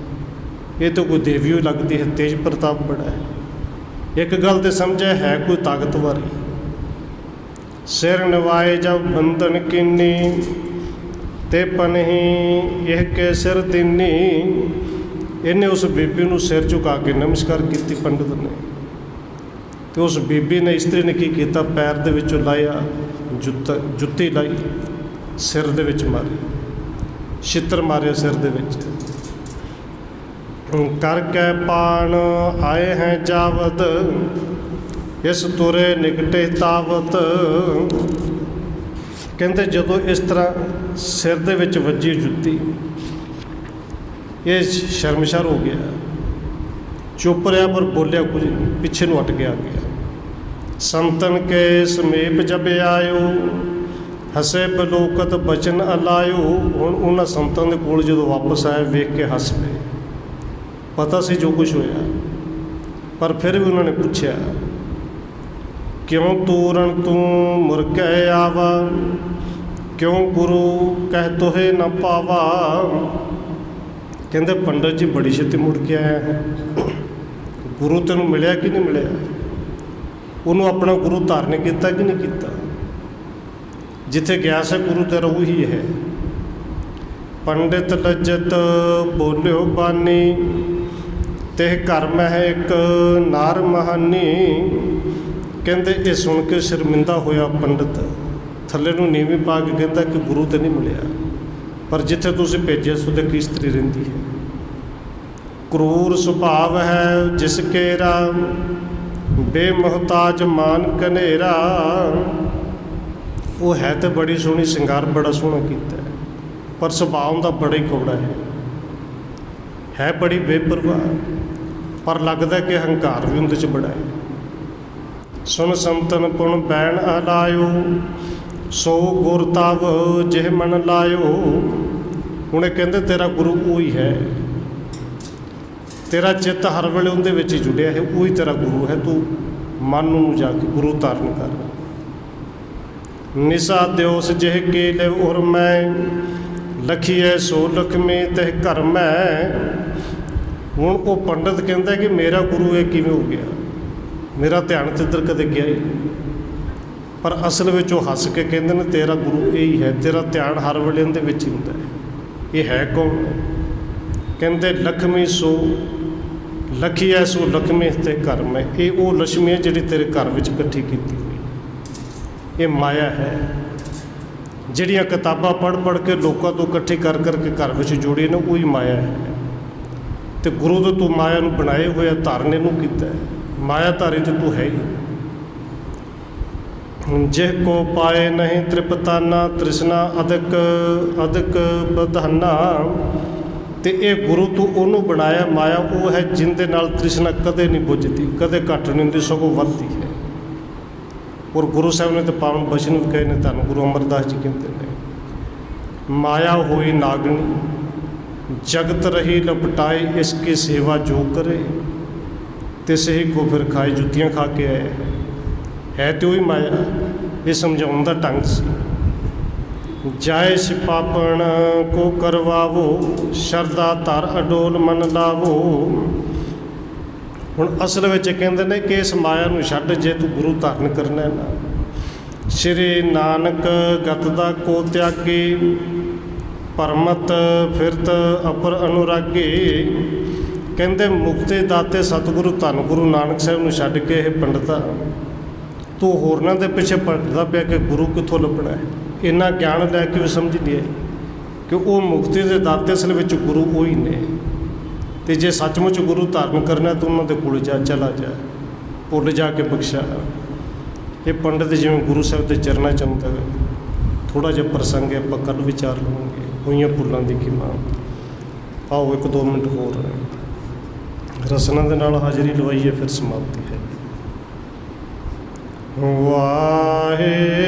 ਇਹ ਤਾਂ ਕੋਈ ਦੇਵੀ ਹੀ ਲੱਗਦੀ ਹੈ, ਤੇਜ ਪ੍ਰਤਾਪ ਬੜਾ ਹੈ। ਇੱਕ ਗੱਲ ਤੇ ਸਮਝਿਆ ਹੈ ਕੋਈ ਤਾਕਤਵਰ ਹੀ। ਸਿਰ ਨਵਾਏ ਜਬ ਬੰਧਨ ਕੀਨੀ, ਤੇ ਪਨਹੀ ਇਹ ਕੇ ਸਿਰ ਦੀਨੀ। ਇਹਨੇ ਉਸ ਬੀਬੀ ਨੂੰ ਸਿਰ ਝੁਕਾ ਕੇ ਨਮਸਕਾਰ ਕੀਤੀ ਪੰਡਤ ਨੇ, ਤੇ ਉਸ ਬੀਬੀ ਨੇ, ਇਸਤਰੀ ਨੇ ਕੀ ਕੀਤਾ, ਪੈਰ ਦੇ ਵਿੱਚੋਂ ਲਾਇਆ ਜੁੱਤੀ ਲਾਈ, ਸਿਰ ਦੇ ਵਿੱਚ ਮਾਰੀ, ਛਿੱਤਰ ਮਾਰਿਆ ਸਿਰ ਦੇ ਵਿੱਚ। ਕਰਕੇ ਪਾਣ ਆਏ ਹੈ ਜਾਵਤ, ਇਸ ਤੁਰੇ ਨਿਕਟੇ ਤਾਵਤ। ਕਹਿੰਦੇ ਜਦੋਂ ਇਸ ਤਰ੍ਹਾਂ ਸਿਰ ਦੇ ਵਿੱਚ ਵੱਜੀ ਜੁੱਤੀ, ਇਹ ਸ਼ਰਮਸ਼ਾਰ ਹੋ ਗਿਆ, ਚੁੱਪ ਰਿਹਾ ਪਰ ਬੋਲਿਆ ਕੁਝ ਨਹੀਂ, ਪਿੱਛੇ ਨੂੰ ਹਟ ਗਿਆ। ਸੰਤਨ ਕੇ ਸਮੀਪ ਜਬ ਆਇਓ, ਹਸੇ ਬਲੋਕਤ ਬਚਨ ਅਲਾਇਓ। ਹੁਣ ਉਹਨਾਂ ਸੰਤਾਂ ਦੇ ਕੋਲ ਜਦੋਂ ਵਾਪਸ ਆਏ, ਵੇਖ ਕੇ ਹੱਸ ਪਏ, ਪਤਾ ਸੀ ਜੋ ਕੁਛ ਹੋਇਆ, ਪਰ ਫਿਰ ਵੀ ਉਹਨਾਂ ਨੇ ਪੁੱਛਿਆ ਕਿਉਂ ਤੂਰਨ ਤੂੰ ਮੁਰਕੇ ਆਵਾ, ਕਿਉਂ ਗੁਰੂ ਕਹਿ ਤੋਹੇ ਨਾ ਪਾਵਾ। ਕਹਿੰਦੇ ਪੰਡਤ ਜੀ ਬੜੀ ਛੇਤੀ ਮੁੜ ਕੇ ਆਇਆ ਹੈ, ਗੁਰੂ ਤੈਨੂੰ ਮਿਲਿਆ ਕਿ ਨਹੀਂ ਮਿਲਿਆ, ਉਹਨੂੰ ਆਪਣਾ ਗੁਰੂ ਧਾਰਨ ਕੀਤਾ ਕਿ ਨਹੀਂ ਕੀਤਾ, ਜਿੱਥੇ ਗਿਆ ਸੀ ਗੁਰੂ ਤੇਰਾ ਉਹੀ ਹੈ। ਪੰਡਿਤ ਲੱਜਤ ਬੋਲਿਓ ਬਾਨੀ, ਤੇ ਘਰ ਮੈਂ ਹੈ ਇੱਕ ਨਾਰ ਮਹਾਨੀ। ਕਹਿੰਦੇ ਇਹ ਸੁਣ ਕੇ ਸ਼ਰਮਿੰਦਾ ਹੋਇਆ ਪੰਡਿਤ, ਥੱਲੇ ਨੂੰ ਨੀਵੀਂ ਪਾ ਕੇ ਕਹਿੰਦਾ ਕਿ ਗੁਰੂ ਤੇ ਨਹੀਂ ਮਿਲਿਆ, ਪਰ ਜਿੱਥੇ ਤੁਸੀਂ ਭੇਜਿਆ ਸੋ ਤੇ ਕੀ ਇਸਤਰੀ ਰਹਿੰਦੀ ਹੈ। ਕਰੂਰ ਸੁਭਾਵ ਹੈ ਜਿਸ ਕੇਰਾ, ਬੇਮੁਹਤਾਜ ਮਾਨ ਕਨੇਰਾ। ਉਹ ਹੈ ਤੇ ਬੜੀ ਸੋਹਣੀ, ਸ਼ਿੰਗਾਰ ਬੜਾ ਸੋਹਣਾ ਕੀਤਾ ਹੈ, ਪਰ ਸੁਭਾਅ ਦਾ ਬੜਾ ਹੀ ਕੌੜਾ ਹੈ ਬੜੀ ਬੇਪਰਵਾਹ, ਪਰ ਲੱਗਦਾ ਕਿ ਹੰਕਾਰ ਵੀ ਉਹਦੇ 'ਚ ਬੜਾ ਹੈ। ਸੁਨ ਸੰਤਨ ਪੁਣ ਬੈਣ ਅਲਾਇਓ, ਸੋ ਗੁਰ ਤਵ ਜਿਹ ਮਨ ਲਾਇਓ। ਹੁਣ ਇਹ ਕਹਿੰਦੇ ਤੇਰਾ ਗੁਰੂ ਉਹੀ ਹੈ, ਤੇਰਾ ਚਿੱਤ ਹਰ ਵੇਲੇ ਉਹਦੇ ਵਿੱਚ ਹੀ ਜੁੜਿਆ ਹੈ, ਉਹੀ ਤੇਰਾ ਗੁਰੂ ਹੈ, ਤੂੰ ਮਨ ਨੂੰ ਜਾ ਕੇ ਗੁਰੂ ਧਾਰਨ ਕਰ। ਨਿਸਾ ਦਿਓਸ ਜਿਹ ਕੇ ਲਿਵ ਉਰ ਮੈਂ, ਲਖੀਐ ਸੋ ਲਖਮੀ ਤਹਿ ਘਰ ਮੈਂ। ਹੁਣ ਉਹ ਪੰਡਤ ਕਹਿੰਦਾ ਕਿ ਮੇਰਾ ਗੁਰੂ ਇਹ ਕਿਵੇਂ ਹੋ ਗਿਆ, ਮੇਰਾ ਧਿਆਨ ਤੇ ਇੱਧਰ ਕਦੇ ਗਿਆ ਹੀ ਨਹੀਂ, ਪਰ ਅਸਲ ਵਿੱਚ ਉਹ ਹੱਸ ਕੇ ਕਹਿੰਦੇ ਨੇ ਤੇਰਾ ਗੁਰੂ ਇਹ ਹੀ ਹੈ, ਤੇਰਾ ਧਿਆਨ ਹਰ ਵੇਲੇ ਉਹਦੇ ਵਿੱਚ ਹੀ ਹੁੰਦਾ ਹੈ। ਇਹ ਹੈ ਕੌਣ? ਕਹਿੰਦੇ ਲਖਮੀ ਸੋ ਲਖੀਐ ਸੋ ਲਖਮੀ ਤੇ ਘਰ ਮੈਂ। ਇਹ ਉਹ ਲక్ష్ਮੀ ਹੈ ਜਿਹੜੀ ਤੇਰੇ ਘਰ ਵਿੱਚ ਇਕੱਠੀ ਕੀਤੀ ਹੋਈ। ਇਹ ਮਾਇਆ ਹੈ ਜਿਹੜੀਆਂ ਕਿਤਾਬਾਂ ਪੜ੍ਹ ਕੇ ਲੋਕਾਂ ਤੋਂ ਇਕੱਠੀ ਕਰਕੇ ਘਰ ਵਿੱਚ ਜੋੜੀ ਨੇ, ਉਹੀ ਮਾਇਆ ਹੈ। ਤੇ ਗੁਰੂ ਤੋਂ ਤੂੰ ਮਾਇਆ ਨੂੰ ਬਣਾਏ ਹੋਇਆ ਧਾਰਨੇ ਨੂੰ ਕੀਤਾ ਹੈ, ਮਾਇਆ ਧਾਰੀ ਤੇ ਤੂੰ ਹੈ ਹੀ। ਜਿਹ ਕੋ ਪਾਏ ਨਹੀਂ ਤ੍ਰਿਪਤਾਨਾ, ਤ੍ਰਿਸ਼ਨਾ ਅਦਿਕ ਬਧਾਨਾ। ਤੇ ਇਹ ਗੁਰੂ ਤੂੰ ਉਹਨੂੰ ਬਣਾਇਆ, ਮਾਇਆ ਉਹ ਹੈ ਜਿਹਦੇ ਨਾਲ ਤ੍ਰਿਸ਼ਨਾ ਕਦੇ ਨਹੀਂ ਬੁੱਝਦੀ, ਕਦੇ ਘੱਟ ਨਹੀਂ ਹੁੰਦੀ, ਸਗੋਂ ਵੱਧਦੀ ਹੈ। ਔਰ ਗੁਰੂ ਸਾਹਿਬ ਨੇ ਤਾਂ ਪਾਵਨ ਬਚਨ ਵੀ ਕਹੇ ਨੇ, ਤੁਹਾਨੂੰ ਗੁਰੂ ਅਮਰਦਾਸ ਜੀ ਕਹਿੰਦੇ ਨੇ, ਮਾਇਆ ਹੋਈ ਨਾਗਣੀ ਜਗਤ ਰਹੀ ਲਪਟਾਈ, ਇਸकी ਸੇਵਾ ਜੋ ਕਰੇ ਤਿਸ ਹੀ ਕੋ ਫਿਰ ਖਾਏ। ਜੁੱਤੀਆਂ ਖਾ ਕੇ ਆਏ ਹੈ ਤੇ ਉਹੀ ਮਾਇਆ। ਇਹ ਸਮਝਾਉਣ ਦਾ ਢੰਗ ਸੀ। ਜਾਏ ਸਿਪਾਪਣ ਕੋ ਕਰਵਾਵੋ, ਸ਼ਰਦਾ ਧਰ ਅਡੋਲ ਮਨ ਲਾਵੋ। ਹੁਣ ਅਸਲ ਵਿੱਚ ਕਹਿੰਦੇ ਨੇ ਕਿ ਇਸ ਮਾਇਆ ਨੂੰ ਛੱਡ, ਜੇ ਤੂੰ ਗੁਰੂ ਧਾਰਨ ਕਰਨਾ ਹੈ ਨਾ। ਸ਼੍ਰੀ ਨਾਨਕ ਗਤ ਦਾ ਕੋ ਤਿਆਗੀ, ਪਰਮਤ ਫਿਰਤ ਅਪਰ ਅਨੁਰਾਗੀ। ਕਹਿੰਦੇ ਮੁਕਤੀ ਦਾਤੇ ਸਤਿਗੁਰੂ ਧੰਨ ਗੁਰੂ ਨਾਨਕ ਸਾਹਿਬ ਨੂੰ ਛੱਡ ਕੇ ਇਹ ਪੰਡਤਾ ਤੂੰ ਹੋਰਨਾਂ ਦੇ ਪਿੱਛੇ ਭਟਕਦਾ ਪਿਆ ਕਿ ਗੁਰੂ ਕਿੱਥੋਂ ਲੱਭਣਾ ਹੈ। ਇੰਨਾ ਗਿਆਨ ਲੈ ਕੇ ਵੀ ਸਮਝ ਲਿਆ ਕਿ ਉਹ ਮੁਕਤੀ ਦੇ ਦਾਤੇ ਅਸਲ ਵਿੱਚ ਗੁਰੂ ਉਹੀ ਨੇ। ਤੇ ਜੇ ਸੱਚਮੁੱਚ ਗੁਰੂ ਧਾਰਨ ਕਰਨਾ ਤਾਂ ਉਹਨਾਂ ਦੇ ਕੋਲ ਚਲਾ ਜਾ, ਭੁੱਲ ਜਾ ਕੇ ਬਖਸ਼ਾ। ਇਹ ਪੰਡਤ ਜਿਵੇਂ ਗੁਰੂ ਸਾਹਿਬ ਦੇ ਚਰਨਾਂ 'ਚ ਆਉਂਦਾ, ਥੋੜ੍ਹਾ ਜਿਹਾ ਪ੍ਰਸੰਗ ਹੈ, ਆਪਾਂ ਕੱਲ੍ਹ ਵਿਚਾਰ ਲਵਾਂਗੇ, ਹੋਈਆਂ ਭੁੱਲਾਂ ਦੀ ਕੀਮਾ। ਆਓ 1-2 ਮਿੰਟ ਹੋਰ ਰਸਨਾ ਦੇ ਨਾਲ ਹਾਜ਼ਰੀ ਲਵਾਈਏ, ਫਿਰ ਸਮਾਪਤੀ ਹੈ। ਵਾਹਿਗੁਰੂ